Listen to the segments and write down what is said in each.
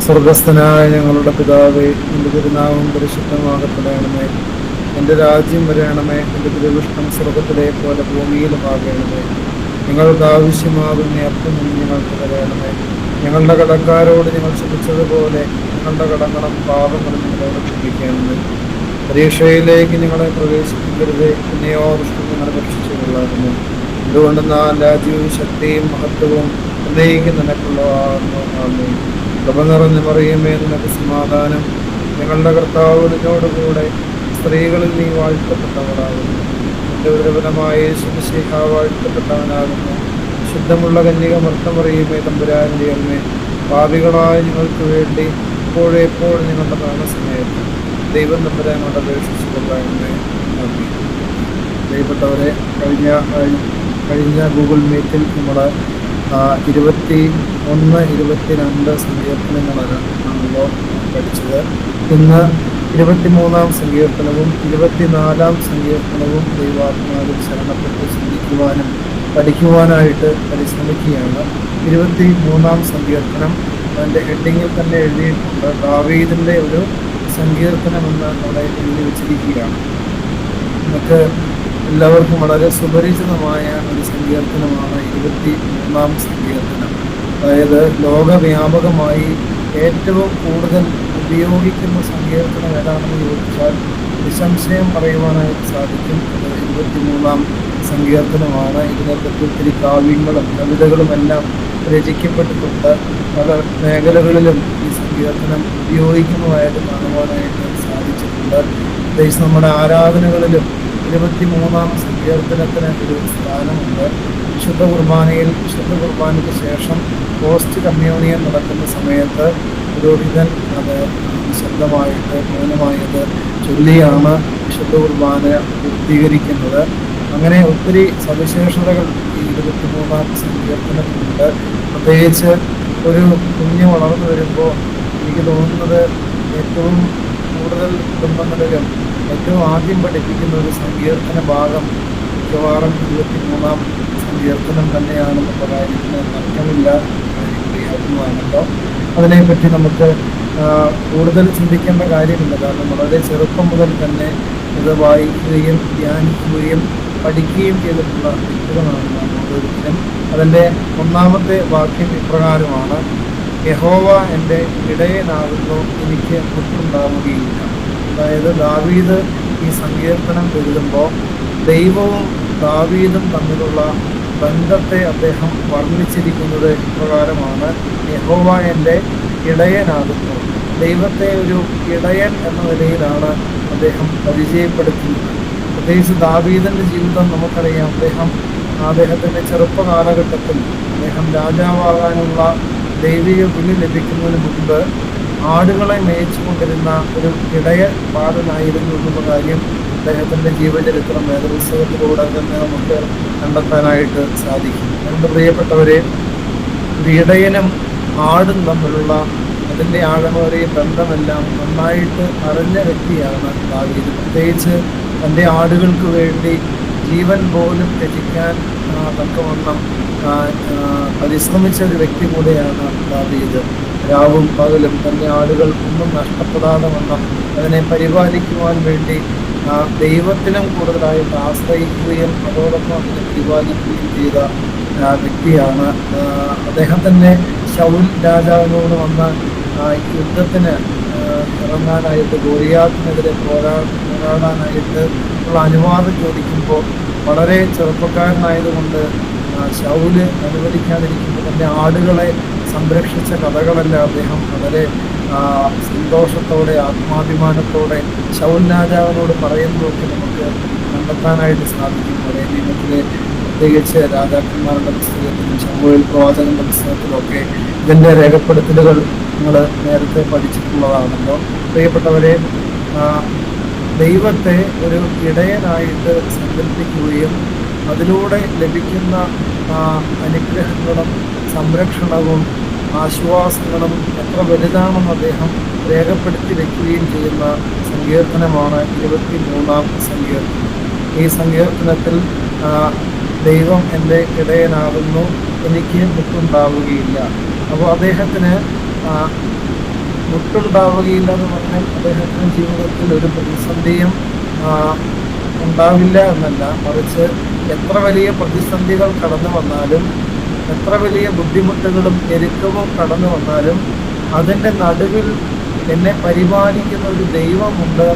സ്വർഗസ്ഥനായ ഞങ്ങളുടെ പിതാവേ, നിന്റെ തിരുനാമം പരിശുദ്ധമാകപ്പെടണമേ. എൻ്റെ രാജ്യം വരണമേ. എൻ്റെ തിരുവിഷ്ടം സ്വർഗത്തിലെ പോലെ ഭൂമിയിലുമാകണമേ. ഞങ്ങൾക്ക് ആവശ്യമാകുന്ന അപ്പം ഞങ്ങൾക്ക് തരണമേ. ഞങ്ങളുടെ കടക്കാരോട് ഞങ്ങൾ ക്ഷമിച്ചതുപോലെ ഞങ്ങളുടെ കടങ്ങളും പാപങ്ങളും ഞങ്ങളോട് ക്ഷമിക്കണമേ. പരീക്ഷയിലേക്ക് ഞങ്ങളെ പ്രവേശിപ്പിക്കരുതേ, പിന്നെയോ ദുഷ്ടം ഞങ്ങളെ രക്ഷിച്ചുകൊള്ളാകുന്നു. എന്തുകൊണ്ടെന്നാൽ രാജ്യവും ശക്തിയും മഹത്വവും എന്നേക്കും നിനക്കുള്ളതാകുന്നു. ആമേൻ. കൃപ നിറഞ്ഞു മറിയമേ, നിനക്ക് സമാധാനം. ഞങ്ങളുടെ കർത്താവ് നിന്നോടുകൂടെ സ്ത്രീകളിൽ നീ വാഴ്ത്തപ്പെട്ടവളാകുന്നു. നിന്റെ ഉദരഫലമായ യേശുമിശിഹ വാഴ്ത്തപ്പെട്ടവനാകുന്നു. ശുദ്ധമുള്ള കന്യക മറിയമേ, തമ്പുരാന്റെ അമ്മേ, പാപികളായ ഞങ്ങൾക്ക് വേണ്ടി എപ്പോഴും ഞങ്ങളുടെ മരണസമയത്ത് ദൈവം തമ്പുരാനോട് അപേക്ഷിച്ചു കൊള്ളാമേ. പ്രിയപ്പെട്ടവരെ, കഴിഞ്ഞ ഗൂഗിൾ മീറ്റിൽ നമ്മൾ 21, 22 സങ്കീർത്തനങ്ങളാണല്ലോ പഠിച്ചത്. ഇന്ന് 23-ാം സങ്കീർത്തനവും 24-ാം സങ്കീർത്തനവും ദൈവാത്മാവിൽ ശരണപ്പെട്ട് ചിന്തിക്കുവാനും പഠിക്കുവാനായിട്ട് പരിശ്രമിക്കുകയാണ്. 23-ാം സങ്കീർത്തനം അതിൻ്റെ ഹെഡിങ്ങിൽ തന്നെ എഴുതിയിട്ടുണ്ട്. ദാവീദിൻ്റെ ഒരു സങ്കീർത്തനമെന്ന് അവിടെ എഴുതി വച്ചിരിക്കുകയാണ്. നമുക്ക് എല്ലാവർക്കും വളരെ സുപരിചിതമായ ഒരു സങ്കീർത്തനമാണ് 23-ാം സങ്കീർത്തനം. അതായത് ലോകവ്യാപകമായി ഏറ്റവും കൂടുതൽ ഉപയോഗിക്കുന്ന സങ്കീർത്തനം ഏതാണെന്ന് ചോദിച്ചാൽ നിസ്സംശയം പറയുവാനായിട്ട് സാധിക്കും. അത് 23-ാം സങ്കീർത്തനമാണ്. ഇതിനെപ്പറ്റി ഒത്തിരി കാവ്യങ്ങളും കവിതകളും എല്ലാം രചിക്കപ്പെട്ടിട്ടുണ്ട്. പല മേഖലകളിലും ഈ സങ്കീർത്തനം ഉപയോഗിക്കുന്നതായിട്ട് കാണുവാനായിട്ട് സാധിച്ചിട്ടുണ്ട്. പ്രത്യേകിച്ച് നമ്മുടെ ആരാധനകളിലും 23-ാം സങ്കീർത്തനത്തിന് ഒരു സ്ഥാനമുണ്ട്. വിശുദ്ധ കുർബാനയ്ക്ക് ശേഷം പോസ്റ്റ് കമ്മ്യൂണിയൻ നടക്കുന്ന സമയത്ത് പുരോഹിതൻ അത് നിശബ്ദമായിട്ട് മൗനമായത് ചൊല്ലിയാണ് വിശുദ്ധ കുർബാന പൂർത്തീകരിക്കുന്നത്. അങ്ങനെ ഒത്തിരി സവിശേഷതകൾ ഈ 23-ാം സങ്കീർത്തനത്തിനുണ്ട്. പ്രത്യേകിച്ച് ഒരു കുഞ്ഞ് വളർന്നു വരുമ്പോൾ എനിക്ക് തോന്നുന്നത് ഏറ്റവും കൂടുതൽ കുടുംബങ്ങളിലും ഏറ്റവും ആദ്യം പഠിപ്പിക്കുന്ന ഒരു സങ്കീർത്തന ഭാഗം മിക്കവാറും 23-ാം സങ്കീർത്തനം തന്നെയാണെന്നുള്ള കാര്യത്തിന് തർക്കമില്ല. അറിയാവുന്നതാണല്ലോ. അതിനെപ്പറ്റി നമുക്ക് കൂടുതൽ ചിന്തിക്കേണ്ട കാര്യമില്ല. കാരണം വളരെ ചെറുപ്പം മുതൽ തന്നെ ഇത് വായിക്കുകയും ധ്യാനിക്കുകയും പഠിക്കുകയും ചെയ്തിട്ടുള്ള വ്യക്തികളാണ് നാം ഓരോരുത്തരും. അതിൻ്റെ 1-ാമത്തെ വാക്യം ഇപ്രകാരമാണ്: യഹോവ എൻ്റെ ഇടയനാകുന്നു, എനിക്ക് മുട്ടുണ്ടാവുകയില്ല. അതായത് ദാവീദ് ഈ സങ്കീർത്തനം എഴുതുമ്പോൾ ദൈവവും ദാവീദും തമ്മിലുള്ള ബന്ധത്തെ അദ്ദേഹം വർണ്ണിച്ചിരിക്കുന്നത് ഇപ്രകാരമാണ്: യഹോവ എൻ്റെ ഇടയനാകുന്നു. ദൈവത്തെ ഒരു ഇടയൻ എന്ന നിലയിലാണ് അദ്ദേഹം പരിചയപ്പെടുത്തുന്നത്. പ്രത്യേകിച്ച് ദാവീദിൻ്റെ ജീവിതം നമുക്കറിയാം. അദ്ദേഹത്തിൻ്റെ ചെറുപ്പ കാലഘട്ടത്തിൽ അദ്ദേഹം രാജാവാകാനുള്ള ദൈവിക വിളി ലഭിക്കുന്നതിന് മുൻപ് ആടുകളെ മേയിച്ചു കൊണ്ടിരുന്ന ഒരു ഇടയ പാലനായിരുന്നു എന്നുള്ള കാര്യം അദ്ദേഹത്തിൻ്റെ ജീവചരിത്രം വേദപുസ്തകത്തിലൂടെ തന്നെ നമുക്ക് കണ്ടെത്താനായിട്ട് സാധിക്കും. എൻ്റെ പ്രിയപ്പെട്ടവരെ, ഒരു ഇടയനും ആടും തമ്മിലുള്ള അതിൻ്റെ ആഴമേറിയ ബന്ധമെല്ലാം നന്നായിട്ട് അറിഞ്ഞ വ്യക്തിയാണ് ദാവീദ്. പ്രത്യേകിച്ച് തൻ്റെ ആടുകൾക്ക് വേണ്ടി ജീവൻ പോലും ത്യജിക്കാൻ തക്കവണ്ണം പരിശ്രമിച്ച ഒരു വ്യക്തി കൂടെയാണ് ദാവീദ്. രാവും പകലും തൻ്റെ ആടുകൾ ഒന്നും നഷ്ടപ്പെടാതെ വണ്ണം അതിനെ പരിപാലിക്കുവാൻ വേണ്ടി ദൈവത്തിനും കൂടുതലായിട്ട് ആശ്രയിക്കുകയും അതോടൊപ്പം അതിനെ പരിപാലിക്കുകയും ചെയ്ത വ്യക്തിയാണ്. അദ്ദേഹം തന്നെ ശൗൽ രാജാവിനോട് വന്ന യുദ്ധത്തിന് ഇറങ്ങാനായിട്ട് ഗോലിയാത്തിനെതിരെ പോരാടാനായിട്ട് ഉള്ള അനുവാദം ചോദിക്കുമ്പോൾ വളരെ ചെറുപ്പക്കാരനായതുകൊണ്ട് ശൗല് അനുവദിക്കാതിരിക്കുമ്പോൾ തൻ്റെ ആടുകളെ സംരക്ഷിച്ച കഥകളെല്ലാം അദ്ദേഹം വളരെ സന്തോഷത്തോടെ ആത്മാഭിമാനത്തോടെ ശൗൽ രാജാവിനോട് പറയുന്നതൊക്കെ നമുക്ക് കണ്ടെത്താനായിട്ട് സാധിക്കും. പഴയ നിയമത്തിലെ പ്രത്യേകിച്ച് രാജാക്കന്മാരുടെ പുസ്തകത്തിലും ശമൂവേൽ പ്രവാചകന്റെ പുസ്തകത്തിലൊക്കെ ഇതിൻ്റെ രേഖപ്പെടുത്തലുകൾ നിങ്ങൾ നേരത്തെ പഠിച്ചിട്ടുള്ളതാണല്ലോ. പ്രിയപ്പെട്ടവരെ, ദൈവത്തെ ഒരു ഇടയനായിട്ട് സങ്കല്പിക്കുകയും അതിലൂടെ ലഭിക്കുന്ന അനുഗ്രഹങ്ങളും സംരക്ഷണവും ആശ്വാസങ്ങളും എത്ര വലുതാണെന്ന് അദ്ദേഹം രേഖപ്പെടുത്തി വയ്ക്കുകയും ചെയ്യുന്ന സങ്കീർത്തനമാണ് 23-ാം സങ്കീർത്തനം. ഈ സങ്കീർത്തനത്തിൽ ദൈവം എൻ്റെ ഇടയനാകുന്നു, എനിക്ക് മുട്ടുണ്ടാവുകയില്ല. അപ്പോൾ അദ്ദേഹത്തിന് മുട്ടുണ്ടാവുകയില്ല എന്ന് പറഞ്ഞാൽ അദ്ദേഹത്തിൻ്റെ ജീവിതത്തിൽ ഒരു പ്രതിസന്ധിയും ആ, ഉണ്ടാവില്ല എന്നല്ല, മറിച്ച് എത്ര വലിയ പ്രതിസന്ധികൾ കടന്നു വന്നാലും എത്ര വലിയ ബുദ്ധിമുട്ടുകളും ഞെരുക്കവും കടന്നു വന്നാലും അതിൻ്റെ നടുവിൽ എന്നെ പരിപാലിക്കുന്ന ഒരു ദൈവമുണ്ട്,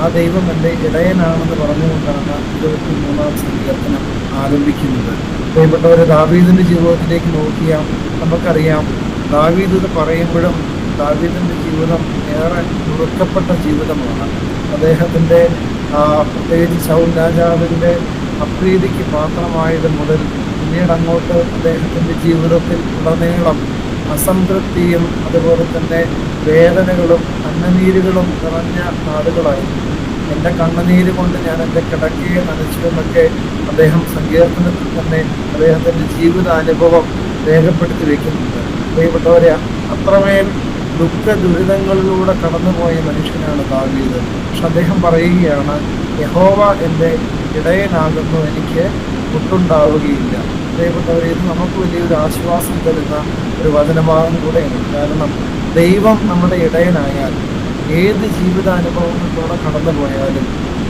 ആ ദൈവം എൻ്റെ ഇടയനാണെന്ന് പറഞ്ഞുകൊണ്ടാണ് 23-ാം സങ്കീർത്തനം ആരംഭിക്കുന്നത്. പ്രിയപ്പെട്ടവരെ, ദാവീദിൻ്റെ ജീവിതത്തിലേക്ക് നോക്കിയാൽ നമുക്കറിയാം, ദാവീദ് ഇത് പറയുമ്പോഴും ദാവീദിൻ്റെ ജീവിതം ഏറെ നുറുക്കപ്പെട്ട ജീവിതമാണ്. അദ്ദേഹത്തിൻ്റെ പ്രത്യേകിച്ച് ശൗൽ രാജാവിൻ്റെ അപ്രീതിക്ക് പാത്രമായത് മുതൽ പിന്നീട് അങ്ങോട്ട് അദ്ദേഹത്തിൻ്റെ ജീവിതത്തിൽ ഉടനീളം അസംതൃപ്തിയും അതുപോലെ തന്നെ വേദനകളും കണ്ണുനീരുകളും നിറഞ്ഞ നാടുകളായിരുന്നു. എൻ്റെ കണ്ണുനീര് കൊണ്ട് ഞാൻ എൻ്റെ കിടക്കയെ നനച്ചു എന്നൊക്കെ അദ്ദേഹം സങ്കീർത്തനത്തിൽ തന്നെ അദ്ദേഹത്തിൻ്റെ ജീവിതാനുഭവം രേഖപ്പെടുത്തി വയ്ക്കുന്നുണ്ട്. പ്രിയപ്പെട്ടവരെ, അത്രമേൽ ദുഃഖ ദുരിതങ്ങളിലൂടെ കടന്നുപോയ മനുഷ്യനാണ് ദാവീദ്. പക്ഷെ അദ്ദേഹം പറയുകയാണ്, യഹോവ എൻ്റെ ഇടയനാകുന്നു, എനിക്ക് മുട്ടുണ്ടാവുകയില്ല. പ്രിയപ്പെട്ടവരെ, ഇത് നമുക്ക് വലിയൊരു ആശ്വാസം തരുന്ന ഒരു വചനഭാഗം കൂടെയാണ്. കാരണം ദൈവം നമ്മുടെ ഇടയനായാൽ ഏത് ജീവിതാനുഭവങ്ങളിലൂടെ കടന്നു പോയാലും,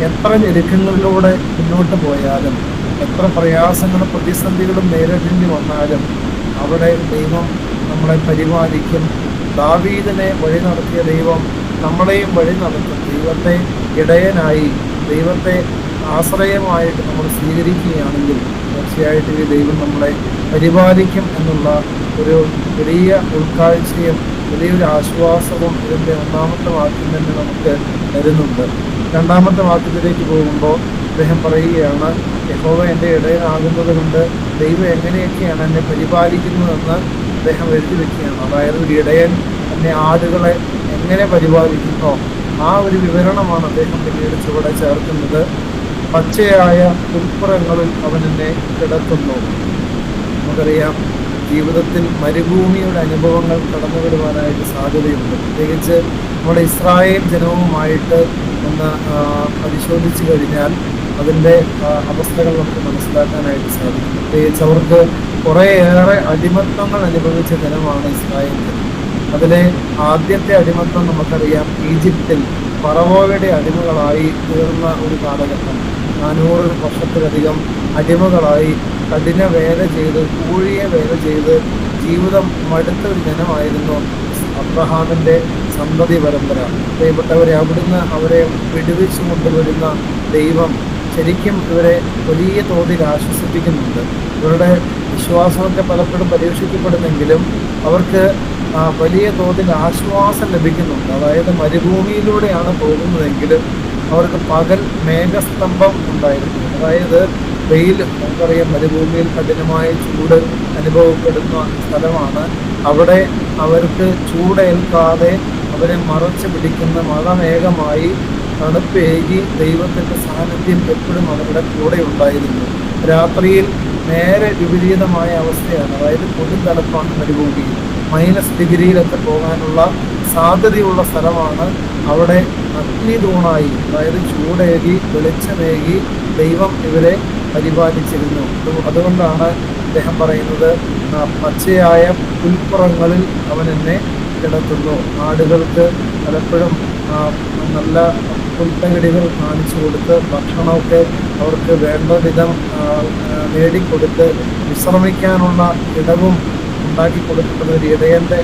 എത്ര ഞെരുക്കങ്ങളിലൂടെ മുന്നോട്ട് പോയാലും, എത്ര പ്രയാസങ്ങളും പ്രതിസന്ധികളും നേരിടേണ്ടി വന്നാലും അവിടെ ദൈവം നമ്മളെ പരിപാലിക്കും. ദാവീദിനെ വഴി നടത്തിയ ദൈവം നമ്മളെയും വഴി നടത്തും. ദൈവത്തെ ഇടയനായി, ദൈവത്തെ ആശ്രയമായിട്ട് നമ്മൾ സ്വീകരിക്കുകയാണെങ്കിൽ തീർച്ചയായിട്ടും ഈ ദൈവം നമ്മളെ പരിപാലിക്കും എന്നുള്ള ഒരു വലിയ ഉൾക്കാഴ്ചയും വലിയൊരു ആശ്വാസവും ഇതിൻ്റെ ഒന്നാമത്തെ വാക്യം തന്നെ നമുക്ക് തരുന്നുണ്ട്. രണ്ടാമത്തെ വാക്യത്തിലേക്ക് പോകുമ്പോൾ അദ്ദേഹം പറയുകയാണ്, യഹോവ എൻ്റെ ഇടയനാകുന്നത് കൊണ്ട് ദൈവം എങ്ങനെയൊക്കെയാണ് എന്നെ പരിപാലിക്കുന്നതെന്ന് അദ്ദേഹം എഴുതി വയ്ക്കുകയാണ്. അതായത് ഒരു ഇടയൻ തന്നെ ആടുകളെ എങ്ങനെ പരിപാലിക്കുന്നോ ആ ഒരു വിവരണമാണ് അദ്ദേഹം പിന്നീട് ചുവടെ ചേർക്കുന്നത്. പച്ചയായ പുൽപ്പുറങ്ങളിൽ അവൻ എന്നെ കിടത്തുന്നു. നമുക്കറിയാം, ജീവിതത്തിൽ മരുഭൂമിയുടെ അനുഭവങ്ങൾ കടന്നു വരുവാനായിട്ട് സാധ്യതയുണ്ട്. പ്രത്യേകിച്ച് നമ്മുടെ ഇസ്രായേൽ ജനവുമായിട്ട് ഒന്ന് പരിശോധിച്ച് കഴിഞ്ഞാൽ അതിൻ്റെ അവസ്ഥകൾ നമുക്ക് മനസ്സിലാക്കാനായിട്ട് സാധിക്കും. പ്രത്യേകിച്ച് അവർക്ക് കുറേയേറെ അടിമത്തങ്ങൾ അനുഭവിച്ച ജനമാണ് ഇസ്രായേൽ ജനം. അതിലെ ആദ്യത്തെ അടിമത്തം നമുക്കറിയാം, ഈജിപ്തിൽ ഫറവോയുടെ അടിമകളായി തീർന്ന ഒരു കാലഘട്ടം. 400 വർഷത്തിലധികം അടിമകളായി കഠിന വേല ചെയ്ത്, കൂഴിയെ വേല ചെയ്ത് ജീവിതം മടുത്ത ഒരു ജനമായിരുന്നു അബ്രഹാമിൻ്റെ സന്തതി പരമ്പര. പ്രിയപ്പെട്ടവരെ, അവിടുന്ന് അവരെ വിടുവിച്ചു കൊണ്ടുവരുന്ന ദൈവം ശരിക്കും ഇവരെ വലിയ തോതിൽ ആശ്വസിപ്പിക്കുന്നുണ്ട്. ഇവരുടെ വിശ്വാസമൊക്കെ പലപ്പോഴും പരീക്ഷിക്കപ്പെടുന്നെങ്കിലും അവർക്ക് വലിയ തോതിൽ ആശ്വാസം ലഭിക്കുന്നുണ്ട്. അതായത് മരുഭൂമിയിലൂടെയാണ് പോകുന്നതെങ്കിലും അവർക്ക് പകൽ മേഘസ്തംഭം ഉണ്ടായിരുന്നു. അതായത് വെയിൽ, നമുക്കറിയാം മരുഭൂമിയിൽ കഠിനമായ ചൂട് അനുഭവപ്പെടുന്ന സ്ഥലമാണ്. അവിടെ അവർക്ക് ചൂടേൽക്കാതെ അവരെ മറച്ചു പിടിക്കുന്ന മഴമേഘമായി തണുപ്പേകി ദൈവത്തിൻ്റെ സാന്നിധ്യം എപ്പോഴും അവരുടെ കൂടെ ഉണ്ടായിരുന്നു. രാത്രിയിൽ നേരെ വിപരീതമായ അവസ്ഥയാണ്. അതായത് കൊടും തണുപ്പാണ് മരുഭൂമിയിൽ, -ഡിഗ്രിയിലൊക്കെ പോകാനുള്ള സാധ്യതയുള്ള സ്ഥലമാണ്. അവിടെ അഗ്നിതൂണായി, അതായത് ചൂടേകി വെളിച്ചമേകി ദൈവം ഇവരെ പരിപാലിച്ചിരുന്നു. അതുകൊണ്ടാണ് അദ്ദേഹം പറയുന്നത്, പച്ചയായ പുൽപ്പുറങ്ങളിൽ അവൻ എന്നെ കിടത്തുന്നു. ആടുകൾക്ക് പലപ്പോഴും നല്ല പുൽത്തകിടികൾ കാണിച്ചു കൊടുത്ത് ഭക്ഷണമൊക്കെ അവർക്ക് വേണ്ട വിധം നേടിക്കൊടുത്ത് വിശ്രമിക്കാനുള്ള ഇടവും ഉണ്ടാക്കി കൊടുക്കുന്നത് ഒരു ഇടയൻ്റെ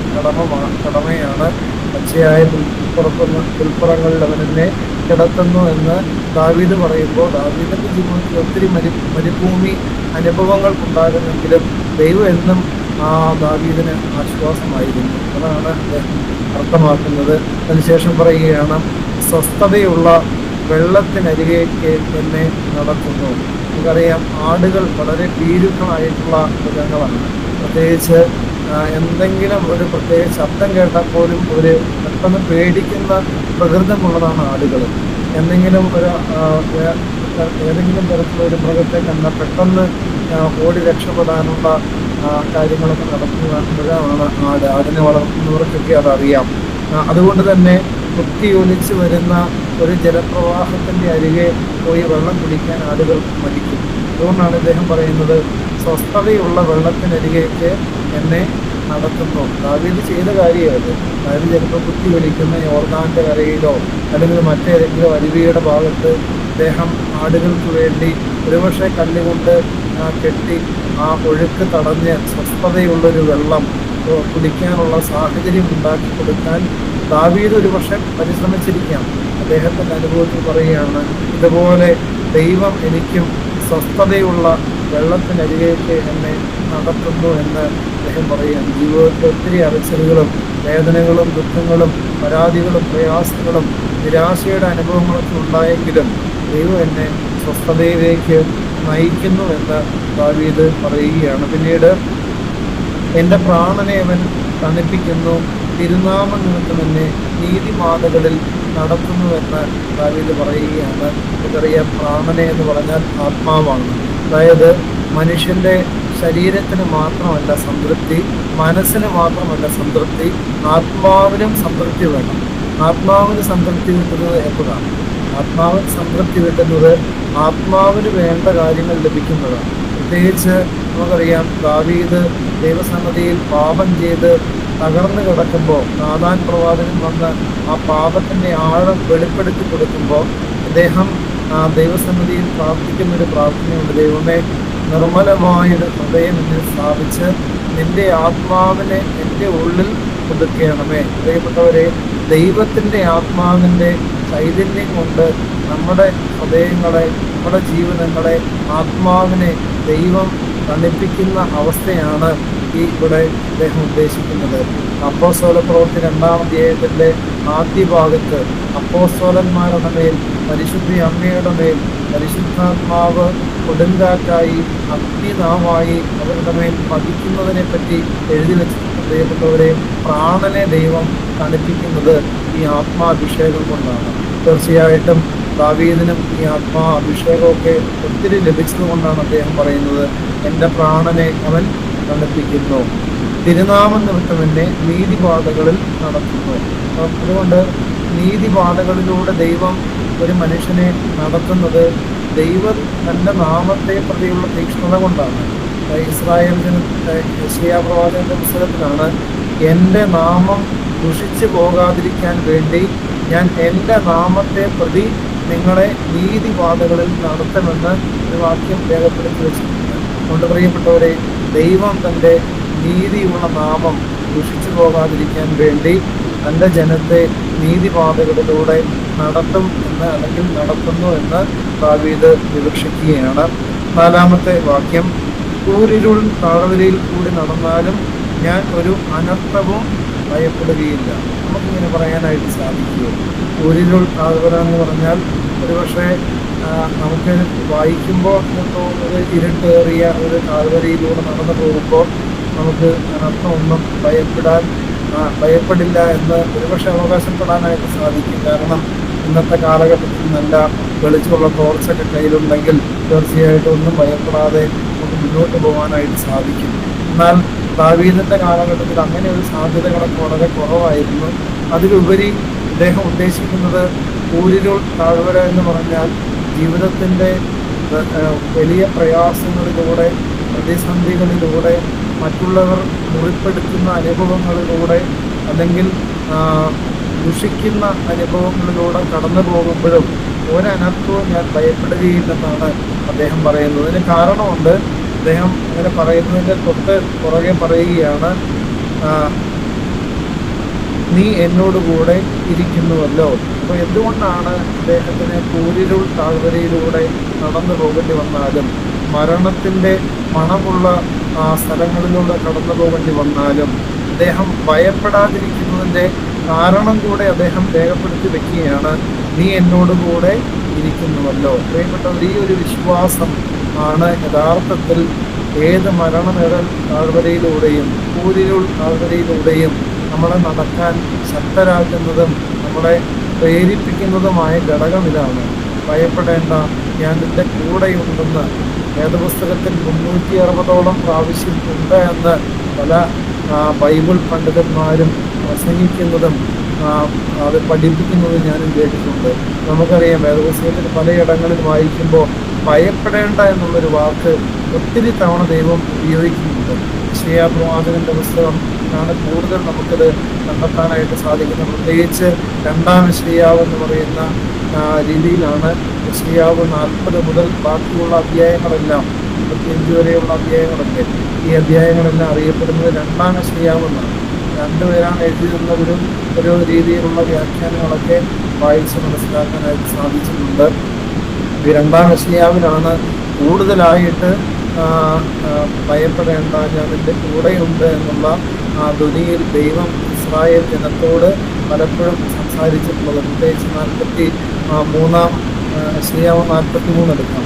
കടമയാണ്. പച്ചയായ പുൽപ്പുറങ്ങളിൽ അവൻ എന്നെ കിടത്തുന്നു എന്ന് ദാവീദ് പറയുമ്പോൾ, ദാവീദിൻ്റെ ജീവിതത്തിൽ ഒത്തിരി മരുഭൂമി അനുഭവങ്ങൾ ഉണ്ടാകുന്നെങ്കിലും ദൈവം എന്നും ആ ദാവീദിന് ആശ്വാസമായിരുന്നു. അതാണ് അദ്ദേഹം അർത്ഥമാക്കുന്നത്. അതിനുശേഷം പറയുകയാണ്, സ്വസ്ഥതയുള്ള വെള്ളത്തിനരികേക്ക് എന്നെ നടത്തുന്നു. നമുക്കറിയാം, ആടുകൾ വളരെ ഭീരുക്കളായിട്ടുള്ള മൃഗങ്ങളാണ്. പ്രത്യേകിച്ച് എന്തെങ്കിലും ഒരു പ്രത്യേക ശബ്ദം കേട്ടാൽ പോലും ഒരു പെട്ടെന്ന് പേടിക്കുന്ന പ്രകൃതമുള്ളതാണ് ആടുകൾ. എന്തെങ്കിലും ഏതെങ്കിലും തരത്തിലൊരു മൃഗത്തെ കണ്ടാൽ പെട്ടെന്ന് ഓടി രക്ഷപ്പെടാനുള്ള കാര്യങ്ങളൊക്കെ നടത്തുന്ന മൃഗമാണ് ആട്. ആടിനെ വളർത്തുന്നവർക്കൊക്കെ അതറിയാം. അതുകൊണ്ട് തന്നെ കുത്തിയൊലിച്ച് വരുന്ന ഒരു ജലപ്രവാഹത്തിൻ്റെ അരികെ പോയി വെള്ളം കുടിക്കാൻ ആടുകൾ മടിക്കും. അതുകൊണ്ടാണ് ഇദ്ദേഹം പറയുന്നത്, സ്വസ്ഥതയുള്ള വെള്ളത്തിനരികേക്ക് എന്നെ നടത്തുന്നു. ദാവീദ് ചെയ്ത കാര്യമത്. അതായത് ചിലപ്പോൾ കുത്തി ഒലിക്കുന്ന യോർദാന്റെ കരയിലോ അല്ലെങ്കിൽ മറ്റേതെങ്കിലും അരുവിയുടെ ഭാഗത്ത് അദ്ദേഹം ആടുകൾക്ക് വേണ്ടി ഒരുപക്ഷെ കല്ലുകൊണ്ട് കെട്ടി ആ ഒഴുക്ക് തടഞ്ഞ് സ്വസ്ഥതയുള്ളൊരു വെള്ളം കുടിക്കാനുള്ള സാഹചര്യം ഉണ്ടാക്കി കൊടുക്കാൻ ദാവീദ് ഒരുപക്ഷെ പരിശ്രമിച്ചിരിക്കാം. അദ്ദേഹത്തിൻ്റെ അനുഭവത്തിൽ പറയുകയാണ്, ഇതുപോലെ ദൈവം എനിക്കും സ്വസ്ഥതയുള്ള വെള്ളത്തിനരികേക്ക് എന്നെ നടത്തുന്നു എന്ന് അദ്ദേഹം പറയുകയാണ്. ജീവിതത്തിൽ ഒത്തിരി അലച്ചിലുകളും വേദനകളും ദുഃഖങ്ങളും പരാതികളും പ്രയാസങ്ങളും നിരാശയുടെ അനുഭവങ്ങളൊക്കെ ഉണ്ടായെങ്കിലും ദൈവം എന്നെ സ്വസ്ഥതയിലേക്ക് നയിക്കുന്നു എന്ന് ദാവീദ് പറയുകയാണ്. പിന്നീട് എൻ്റെ പ്രാണനെ അവൻ തണുപ്പിക്കുന്നു, തിരുനാമ നിമിത്തം എന്നെ നീതിപാതകളിൽ നടത്തുന്നുവെന്ന് ദാവീദ് പറയുകയാണ്. നമുക്കറിയാം, പ്രാണനെ എന്ന് പറഞ്ഞാൽ ആത്മാവാണ്. അതായത് മനുഷ്യൻ്റെ ശരീരത്തിന് മാത്രമല്ല സംതൃപ്തി, മനസ്സിന് മാത്രമല്ല സംതൃപ്തി, ആത്മാവിനും സംതൃപ്തി വേണം. ആത്മാവിന് സംതൃപ്തി കിട്ടുന്നത് എപ്പോഴാണ്? ആത്മാവിന് സംതൃപ്തി കിട്ടുന്നത് ആത്മാവിന് വേണ്ട കാര്യങ്ങൾ ലഭിക്കുന്നതാണ്. പ്രത്യേകിച്ച് നമുക്കറിയാം, ദാവീദ് ദൈവസന്നിധിയിൽ പാപം ചെയ്ത് തകർന്നു കിടക്കുമ്പോൾ നാഥാൻ പ്രവാചകൻ വന്ന് ആ പാപത്തിൻ്റെ ആഴം വെളിപ്പെടുത്തി കൊടുക്കുമ്പോൾ അദ്ദേഹം ദൈവസന്നിധിയിൽ പ്രാർത്ഥിക്കുന്നൊരു പ്രാർത്ഥനയുണ്ട്. ദൈവമേ, നിർമ്മലമായൊരു ഹൃദയം എന്നിൽ സ്ഥാപിച്ച് നിന്റെ ആത്മാവിനെ എൻ്റെ ഉള്ളിൽ കൊടുക്കണമേ. പ്രിയപ്പെട്ടവരെ, ദൈവത്തിൻ്റെ ആത്മാവിൻ്റെ ചൈതന്യം കൊണ്ട് നമ്മുടെ ഹൃദയങ്ങളെ, നമ്മുടെ ജീവിതങ്ങളെ, ആത്മാവിനെ ദൈവം തണുപ്പിക്കുന്ന അവസ്ഥയാണ് ഇവിടെ അദ്ദേഹം ഉദ്ദേശിക്കുന്നത്. അപ്പോസ്തല പ്രവൃത്തി 2-ാം അധ്യായത്തിൻ്റെ ആദ്യ ഭാഗത്ത് അപ്പോസ്തലന്മാരുടെ മേൽ, പരിശുദ്ധ അമ്മയുടെ മേൽ പരിശുദ്ധാത്മാവ് കൊടുങ്കാറ്റായി അഗ്നിനാവായി അവരുടെ മേൽ പതിക്കുന്നതിനെ പറ്റി എഴുതി വെച്ചിട്ടുണ്ട്. പ്രിയപ്പെട്ടവരെ, പ്രാണനെ ദൈവം തണുപ്പിക്കുന്നത് ഈ ആത്മാഭിഷേകം കൊണ്ടാണ്. തീർച്ചയായിട്ടും ദാവീദിനും ഈ അഭിഷേകമൊക്കെ ഒത്തിരി ലഭിച്ചതുകൊണ്ടാണ് അദ്ദേഹം പറയുന്നത്, എൻ്റെ പ്രാണനെ അവൻ തണുപ്പിക്കുന്നു, തിരുനാമം നിമിത്തം എന്നെ നീതിപാതകളിൽ നടത്തുന്നു. അതുകൊണ്ട് നീതിപാതകളിലൂടെ ദൈവം ഒരു മനുഷ്യനെ നടത്തുന്നത് ദൈവം തൻ്റെ നാമത്തെ പ്രതിയുള്ള തീക്ഷ്ണത കൊണ്ടാണ്. ഇസ്രായേൽ യെശയ്യാ പ്രവാചകന്റെ പുസ്തകത്തിലാണ്, എൻ്റെ നാമം ദുഷിച്ചു പോകാതിരിക്കാൻ വേണ്ടി ഞാൻ എൻ്റെ നാമത്തെ പ്രതി നിങ്ങളെ നീതിപാതകളിൽ നടത്തുമെന്ന് ഒരു വാക്യം രേഖപ്പെടുത്തി വെച്ചിട്ടുണ്ട്. അതുകൊണ്ട് പ്രിയപ്പെട്ടവരെ, ദൈവം തൻ്റെ നീതിയുള്ള നാമം ദുഷിച്ചു പോകാതിരിക്കാൻ വേണ്ടി തൻ്റെ ജനത്തെ നീതിപാതകളിലൂടെ നടത്തും എന്ന്, അല്ലെങ്കിൽ നടത്തുന്നു എന്ന് ദാവീദ് വിവക്ഷിക്കുകയാണ്. 4-ാമത്തെ വാക്യം, കൂരിരുൾ താഴ്വരയിൽ കൂടി നടന്നാലും ഞാൻ ഒരു അനർത്ഥവും ഭയപ്പെടുകയില്ല. നമുക്കിങ്ങനെ പറയാനായിട്ട് സാധിക്കുമോ? കൂരിരുൾ താഴ്വര എന്ന് പറഞ്ഞാൽ ഒരുപക്ഷെ നമുക്ക് വായിക്കുമ്പോൾ തോന്നുന്നത് ഇരുട്ടേറിയ ഒരു താഴ്വരയിലൂടെ നടന്നു പോകുമ്പോൾ നമുക്ക് അനർത്ഥമൊന്നും ഭയപ്പെടില്ല എന്ന് ഒരുപക്ഷെ അവകാശപ്പെടാനായിട്ട് സാധിക്കും. കാരണം ഇന്നത്തെ കാലഘട്ടത്തിൽ നല്ല വെളിച്ചമുള്ള ടോർച്ചൊക്കെ കയ്യിലുണ്ടെങ്കിൽ തീർച്ചയായിട്ടും ഒന്നും ഭയപ്പെടാതെ നമുക്ക് മുന്നോട്ട് പോകാനായിട്ട് സാധിക്കും. എന്നാൽ ദാവീദിന്റെ കാലഘട്ടത്തിൽ അങ്ങനെ ഒരു സാധ്യതകളൊക്കെ വളരെ കുറവായിരുന്നു. അതിലുപരി അദ്ദേഹം ഉദ്ദേശിക്കുന്നത് കൂരിരുൾ താഴ്വര എന്ന് പറഞ്ഞാൽ ജീവിതത്തിൻ്റെ വലിയ പ്രയാസങ്ങളിലൂടെ, പ്രതിസന്ധികളിലൂടെ, മറ്റുള്ളവർ മുറിപ്പെടുത്തുന്ന അനുഭവങ്ങളിലൂടെ, അല്ലെങ്കിൽ ദുഷിക്കുന്ന അനുഭവങ്ങളിലൂടെ കടന്നു പോകുമ്പോഴും ഒരനർത്ഥവും ഞാൻ ഭയപ്പെടുകയില്ലെന്നാണ് അദ്ദേഹം പറയുന്നത്. അതിന് കാരണമുണ്ട്. അദ്ദേഹം അങ്ങനെ പറയുന്നതിൻ്റെ തൊട്ട് പുറകെ പറയുകയാണ്, നീ എന്നോട് കൂടെ ഇരിക്കുന്നുവല്ലോ. അപ്പോൾ എന്തുകൊണ്ടാണ് അദ്ദേഹത്തിന് കൂരിരുൾ താഴ്വരയിലൂടെ നടന്നു പോകേണ്ടി വന്നാലും, മരണത്തിൻ്റെ മണമുള്ള സ്ഥലങ്ങളിലൂടെ കടന്നു പോകേണ്ടി വന്നാലും അദ്ദേഹം ഭയപ്പെടാതിരിക്കുന്നതിൻ്റെ കാരണം കൂടെ അദ്ദേഹം രേഖപ്പെടുത്തി വെക്കുകയാണ്, നീ എന്നോട് കൂടെ ഇരിക്കുന്നുവല്ലോ. പ്രിയപ്പെട്ടവർ, ഈ ഒരു വിശ്വാസം ആണ് യഥാർത്ഥത്തിൽ ഏത് മരണനിഴൽ താഴ്വരയിലൂടെയും കൂരിരുൾ താഴ്വരയിലൂടെയും നമ്മളെ നടക്കാൻ ശക്തരാക്കുന്നതും നമ്മളെ പ്രേരിപ്പിക്കുന്നതുമായ ഘടകം ഇതാണ്. ഭയപ്പെടേണ്ട, ഞാൻ നിന്റെ കൂടെയുണ്ടെന്ന് വേദപുസ്തകത്തിൽ 360ഓളം പ്രാവശ്യം ഉണ്ട് എന്ന് പല ബൈബിൾ പണ്ഡിതന്മാരും പ്രസംഗിക്കുന്നതും അത് പഠിപ്പിക്കുന്നതും ഞാനും കേട്ടിട്ടുണ്ട്. നമുക്കറിയാം, വേദപുസ്തകത്തിൽ പലയിടങ്ങളിൽ വായിക്കുമ്പോൾ ഭയപ്പെടേണ്ട എന്നുള്ളൊരു വാക്ക് ഒത്തിരി തവണ ദൈവം ഉപയോഗിക്കുന്നുണ്ട്. യെശയ്യാ പ്രവാചകന്റെ പുസ്തകം ആണ് കൂടുതൽ നമുക്കിത് കണ്ടെത്താനായിട്ട് സാധിക്കുന്നത്. പ്രത്യേകിച്ച് രണ്ടാം യെശയ്യാവ് എന്ന് പറയുന്ന രീതിയിലാണ് യെശയ്യാവ് 40 മുതൽ ബാക്കിയുള്ള അധ്യായങ്ങളെല്ലാം 55 വരെയുള്ള അധ്യായങ്ങളൊക്കെ, ഈ അധ്യായങ്ങളെല്ലാം അറിയപ്പെടുന്നത് രണ്ടാം യെശയ്യാവ് എന്നാണ്. രണ്ടുപേരാണ് എഴുതിയിരുന്ന ഒരു രീതിയിലുള്ള വ്യാഖ്യാനങ്ങളൊക്കെ വായിച്ച് മനസ്സിലാക്കാനായിട്ട് സാധിച്ചിട്ടുണ്ട്. ഈ രണ്ടാം യെശയ്യാവിലാണ് കൂടുതലായിട്ട് ഭയപ്പെടേണ്ട, ഞാൻ എൻ്റെ കൂടെയുണ്ട് എന്നുള്ള ധ്വനിയിൽ ദൈവം ഇസ്രായേൽ ജനത്തോട് പലപ്പോഴും സംസാരിച്ചിട്ടുള്ളത്. പ്രത്യേകിച്ച് 43 യെശയ്യാവ് 43 എടുക്കാം.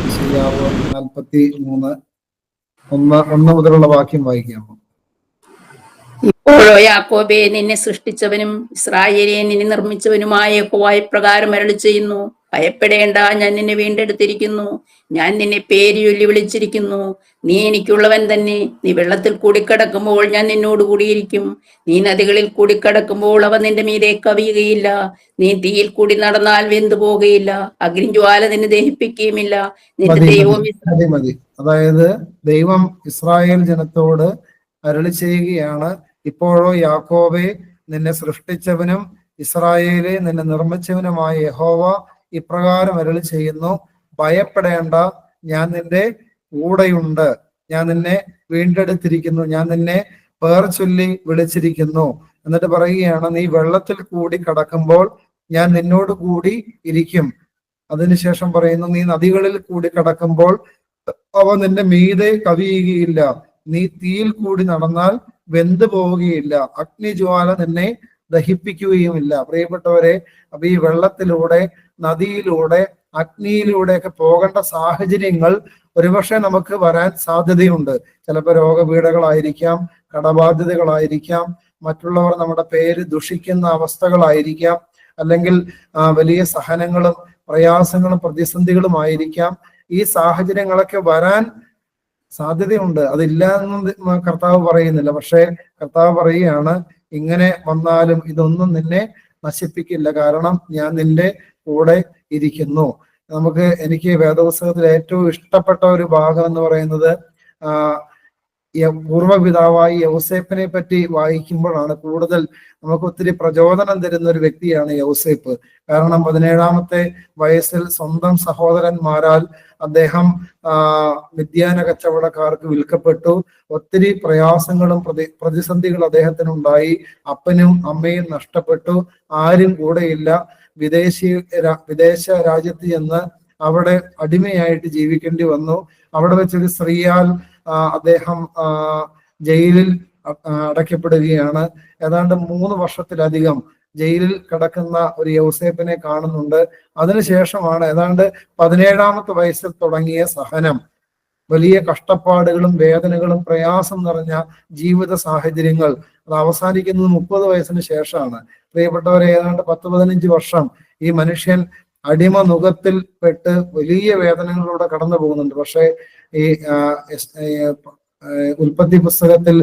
യെശയ്യാവ് 43 1 മുതലുള്ള വാക്യം വായിക്കാമോ? ഇപ്പോഴോ യാക്കോബേ, നിന്നെ സൃഷ്ടിച്ചവനും ഇസ്രായേലിനെ നിന്നെ നിർമ്മിച്ചവനുമായ യഹോവ ഇപ്രകാരം അരുളി ചെയ്യുന്നു: ഭയപ്പെടേണ്ട, ഞാൻ നിന്നെ വീണ്ടെടുത്തിരിക്കുന്നു. ഞാൻ നിന്നെ പേര് ചൊല്ലി വിളിച്ചിരിക്കുന്നു. നീ എനിക്കുള്ളവൻ തന്നെ. നീ വെള്ളത്തിൽ കൂടിക്കടക്കുമ്പോൾ ഞാൻ നിന്നോട് കൂടിയിരിക്കും. നീ നദികളിൽ കൂടിക്കടക്കുമ്പോൾ അവ നിന്റെ മീതെ കവിയുകയില്ല. നീ തീയിൽ കൂടി നടന്നാൽ വെന്തു പോകുകയില്ല. അഗ്നിജ്വാല നിന്നെ ദഹിപ്പിക്കുകയുമില്ല. നിന്റെ ദൈവം മതി. അതായത് ദൈവം ഇസ്രായേൽ ജനത്തോട് അരുളി ചെയ്യുകയാണ്: ഇപ്പോഴോ യാക്കോബേ, നിന്നെ സൃഷ്ടിച്ചവനും ഇസ്രായേലെ നിന്നെ നിർമ്മിച്ചവനുമായ യഹോവ ഇപ്രകാരം അരുളി ചെയ്യുന്നു: ഭയപ്പെടേണ്ട, ഞാൻ നിന്റെ കൂടെയുണ്ട്. ഞാൻ നിന്നെ വീണ്ടെടുത്തിരിക്കുന്നു. ഞാൻ നിന്നെ പേർ ചൊല്ലി വിളിച്ചിരിക്കുന്നു. എന്നിട്ട് പറയുകയാണ്, നീ വെള്ളത്തിൽ കൂടി കടക്കുമ്പോൾ ഞാൻ നിന്നോട് കൂടി ഇരിക്കും. അതിനുശേഷം പറയുന്നു, നീ നദികളിൽ കൂടി കടക്കുമ്പോൾ അവ നിന്റെ മീതെ കവിയുകയില്ല. നീ തീയിൽ കൂടി നടന്നാൽ വെന്തു പോവുകയില്ല. അഗ്നിജ്വാല നിന്നെ ദഹിപ്പിക്കുകയുമില്ല. പ്രിയപ്പെട്ടവരെ, അപ്പൊ ഈ വെള്ളത്തിലൂടെ, നദിയിലൂടെ, അഗ്നിയിലൂടെയൊക്കെ പോകേണ്ട സാഹചര്യങ്ങൾ ഒരുപക്ഷെ നമുക്ക് വരാൻ സാധ്യതയുണ്ട്. ചിലപ്പോൾ രോഗപീഠകളായിരിക്കാം, കടബാധ്യതകളായിരിക്കാം, മറ്റുള്ളവർ നമ്മുടെ പേര് ദുഷിക്കുന്ന അവസ്ഥകളായിരിക്കാം, അല്ലെങ്കിൽ വലിയ സഹനങ്ങളും പ്രയാസങ്ങളും പ്രതിസന്ധികളുമായിരിക്കാം. ഈ സാഹചര്യങ്ങളൊക്കെ വരാൻ സാധ്യതയുണ്ട്. അതില്ല എന്ന് കർത്താവ് പറയുന്നില്ല. പക്ഷേ കർത്താവ് പറയുകയാണ്, ഇങ്ങനെ വന്നാലും ഇതൊന്നും നിന്നെ നശിപ്പിക്കില്ല, കാരണം ഞാൻ നിന്റെ കൂടെ ഇരിക്കുന്നു. എനിക്ക് വേദപുസ്തകത്തിൽ ഏറ്റവും ഇഷ്ടപ്പെട്ട ഒരു ഭാഗം എന്ന് പറയുന്നത് പൂർവ്വപിതാവായി യൗസേപ്പിനെ പറ്റി വായിക്കുമ്പോഴാണ്. കൂടുതൽ നമുക്ക് ഒത്തിരി പ്രചോദനം തരുന്ന ഒരു വ്യക്തിയാണ് യൗസേപ്പ്. കാരണം 17-ാമത്തെ വയസ്സിൽ സ്വന്തം സഹോദരന്മാരാൽ അദ്ദേഹം മിദ്യാന കച്ചവടക്കാർക്ക് വിൽക്കപ്പെട്ടു. ഒത്തിരി പ്രയാസങ്ങളും പ്രതിസന്ധികൾ അദ്ദേഹത്തിനുണ്ടായി. അപ്പനും അമ്മയും നഷ്ടപ്പെട്ടു. ആരും കൂടെയില്ല. വിദേശ രാജ്യത്ത് ചെന്ന് അവിടെ അടിമയായിട്ട് ജീവിക്കേണ്ടി വന്നു. അവിടെ വെച്ചൊരു സ്ത്രീയാൽ അദ്ദേഹം ജയിലിൽ അടയ്ക്കപ്പെടുകയാണ്. ഏതാണ്ട് 3 വർഷത്തിലധികം ജയിലിൽ കിടക്കുന്ന ഒരു യൗസേപ്പിനെ കാണുന്നുണ്ട്. അതിനുശേഷമാണ് ഏതാണ്ട് 17-ാമത്തെ വയസ്സിൽ തുടങ്ങിയ സഹനം, വലിയ കഷ്ടപ്പാടുകളും വേദനകളും പ്രയാസം നിറഞ്ഞ ജീവിത സാഹചര്യങ്ങൾ അത് അവസാനിക്കുന്നത് 30 വയസ്സിന് ശേഷമാണ്. പ്രിയപ്പെട്ടവരെ, ഏതാണ്ട് 10-15 വർഷം ഈ മനുഷ്യൻ അടിമ നുഖത്തിൽ പെട്ട് വലിയ വേദനകളിലൂടെ കടന്നു പോകുന്നുണ്ട്. പക്ഷേ ഈ ഉൽപ്പത്തി പുസ്തകത്തിൽ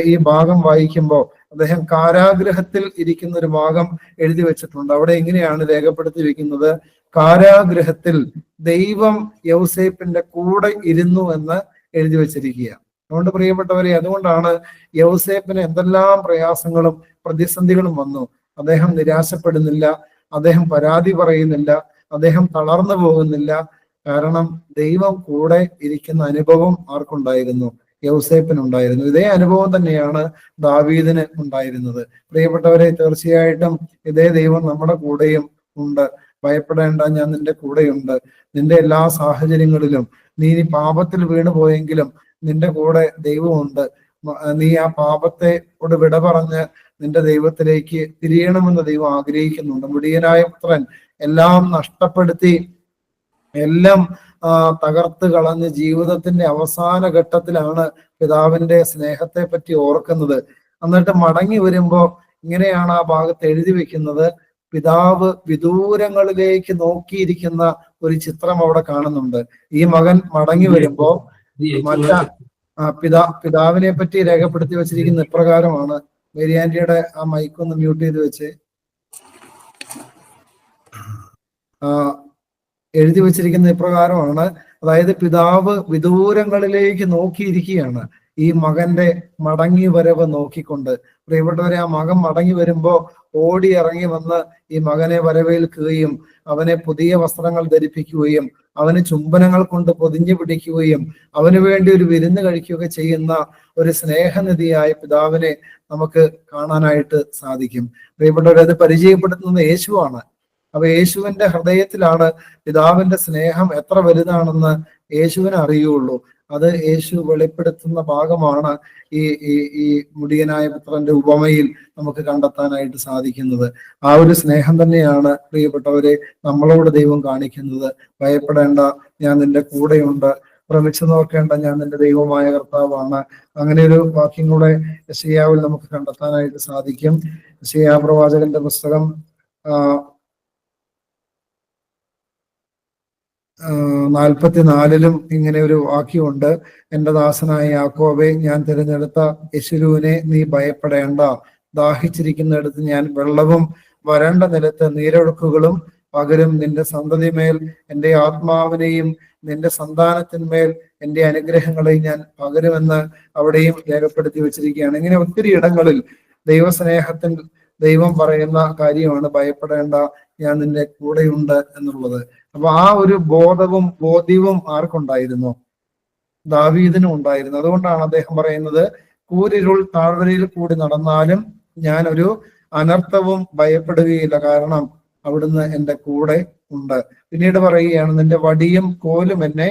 ഈ ഭാഗം വായിക്കുമ്പോൾ അദ്ദേഹം കാരാഗ്രഹത്തിൽ ഇരിക്കുന്ന ഒരു ഭാഗം എഴുതി വെച്ചിട്ടുണ്ട്. അവിടെ എങ്ങനെയാണ് രേഖപ്പെടുത്തി വെക്കുന്നത്? കാരാഗ്രഹത്തിൽ ദൈവം യൗസേപ്പിന്റെ കൂടെ ഇരുന്നു എന്ന് എഴുതി വെച്ചിരിക്കുക. അതുകൊണ്ട് പ്രിയപ്പെട്ടവരെ, അതുകൊണ്ടാണ് യൗസേപ്പിന് എന്തെല്ലാം പ്രയാസങ്ങളും പ്രതിസന്ധികളും വന്നു, അദ്ദേഹം നിരാശപ്പെടുന്നില്ല, അദ്ദേഹം പരാതി പറയുന്നില്ല, അദ്ദേഹം തളർന്നു പോകുന്നില്ല. കാരണം ദൈവം കൂടെ ഇരിക്കുന്ന അനുഭവം ആർക്കുണ്ടായിരുന്നു? യൗസേപ്പിനുണ്ടായിരുന്നു. ഇതേ അനുഭവം തന്നെയാണ് ദാവീദിന് ഉണ്ടായിരുന്നത്. പ്രിയപ്പെട്ടവരെ, തീർച്ചയായിട്ടും ഇതേ ദൈവം നമ്മുടെ കൂടെയും ഉണ്ട്. ഭയപ്പെടേണ്ട, ഞാൻ നിന്റെ കൂടെയുണ്ട്. നിന്റെ എല്ലാ സാഹചര്യങ്ങളിലും നീ പാപത്തിൽ വീണു പോയെങ്കിലും നിന്റെ കൂടെ ദൈവമുണ്ട്. നീ ആ പാപത്തോട് വിട പറഞ്ഞ് നിന്റെ ദൈവത്തിലേക്ക് തിരിയണമെന്ന് ദൈവം ആഗ്രഹിക്കുന്നുണ്ട്. മുടിയനായ പുത്രൻ എല്ലാം നഷ്ടപ്പെടുത്തി, എല്ലാം തകർത്ത് കളഞ്ഞ് ജീവിതത്തിന്റെ അവസാന ഘട്ടത്തിലാണ് പിതാവിന്റെ സ്നേഹത്തെ പറ്റി ഓർക്കുന്നത്. എന്നിട്ട് മടങ്ങി വരുമ്പോ ഇങ്ങനെയാണ് ആ ഭാഗത്ത് എഴുതി വെക്കുന്നത്: പിതാവ് വിദൂരങ്ങളിലേക്ക് നോക്കിയിരിക്കുന്ന ഒരു ചിത്രം അവിടെ കാണുന്നുണ്ട്. ഈ മകൻ മടങ്ങി വരുമ്പോ പിതാവിനെ പറ്റി രേഖപ്പെടുത്തി വെച്ചിരിക്കുന്ന ഇപ്രകാരമാണ്. മേരിയാന്റിയുടെ ആ മൈക്കൊന്ന് മ്യൂട്ട് ചെയ്ത് വെച്ച്. എഴുതി വെച്ചിരിക്കുന്ന ഇപ്രകാരമാണ്. അതായത് പിതാവ് വിദൂരങ്ങളിലേക്ക് നോക്കിയിരിക്കുകയാണ്. ഈ മകന്റെ മടങ്ങി വരവ് നോക്കിക്കൊണ്ട്. പ്രിയപ്പെട്ടവരെ, ആ മകൻ മടങ്ങി വരുമ്പോ ഓടി ഇറങ്ങി വന്ന് ഈ മകനെ വരവേൽക്കുകയും അവനെ പുതിയ വസ്ത്രങ്ങൾ ധരിപ്പിക്കുകയും അവന് ചുംബനങ്ങൾ കൊണ്ട് പൊതിഞ്ഞു പിടിക്കുകയും അവന് വേണ്ടി ഒരു വിരുന്ന് കഴിക്കുകയൊക്കെ ചെയ്യുന്ന ഒരു സ്നേഹനിധിയായ പിതാവിനെ നമുക്ക് കാണാനായിട്ട് സാധിക്കും. പ്രിയപ്പെട്ടവരെ, അത് പരിചയപ്പെടുത്തുന്നത് യേശുവാണ്. അപ്പൊ യേശുവിന്റെ ഹൃദയത്തിലാണ് പിതാവിന്റെ സ്നേഹം എത്ര വലുതാണെന്ന് യേശുവിനെ അറിയുള്ളൂ. അത് യേശു വെളിപ്പെടുത്തുന്ന ഭാഗമാണ് ഈ ഈ ഈ മുടിയനായ പുത്രന്റെ ഉപമയിൽ നമുക്ക് കണ്ടെത്താനായിട്ട് സാധിക്കുന്നത്. ആ ഒരു സ്നേഹം തന്നെയാണ് പ്രിയപ്പെട്ടവരെ നമ്മളോട് ദൈവം കാണിക്കുന്നത്. ഭയപ്പെടേണ്ട, ഞാൻ നിന്റെ കൂടെയുണ്ട്. ഭ്രമിച്ചു നോക്കേണ്ട, ഞാൻ നിന്റെ ദൈവമായ കർത്താവാണ്. അങ്ങനെ ഒരു വാക്യം കൂടെ യെശയ്യാവിൽ നമുക്ക് കണ്ടെത്താനായിട്ട് സാധിക്കും. യെശയ്യാ പ്രവാചകന്റെ പുസ്തകം 44 ഇങ്ങനെ ഒരു വാക്യമുണ്ട്. എന്റെ ദാസനായ യാക്കോബേ, ഞാൻ തിരഞ്ഞെടുത്ത യെശുരൂനെ, നീ ഭയപ്പെടേണ്ട. ദാഹിച്ചിരിക്കുന്നിടത്ത് ഞാൻ വെള്ളവും വരണ്ട നിലത്ത് നീരൊഴുക്കുകളും പകരും. നിന്റെ സന്തതിമേൽ എന്റെ ആത്മാവിനെയും നിന്റെ സന്താനത്തിന്മേൽ എന്റെ അനുഗ്രഹങ്ങളെയും ഞാൻ പകരുമെന്ന് അവിടെയും രേഖപ്പെടുത്തി വെച്ചിരിക്കുകയാണ്. ഇങ്ങനെ ഒത്തിരി ഇടങ്ങളിൽ ദൈവസ്നേഹത്തിൽ ദൈവം പറയുന്ന കാര്യമാണ് ഭയപ്പെടേണ്ട, ഞാൻ നിന്റെ കൂടെയുണ്ട് എന്നുള്ളത്. അപ്പൊ ആ ഒരു ബോധ്യവും ആർക്കുണ്ടായിരുന്നു? ദാവീദിനും ഉണ്ടായിരുന്നു. അതുകൊണ്ടാണ് അദ്ദേഹം പറയുന്നത്, കൂരിരുൾ താഴ്വരയിൽ കൂടി നടന്നാലും ഞാൻ ഒരു അനർത്ഥവും ഭയപ്പെടുകയില്ല, കാരണം അവിടുന്ന് എൻ്റെ കൂടെ ഉണ്ട്. പിന്നീട് പറയുകയാണ്, നിന്റെ വടിയും കോലും എന്നെ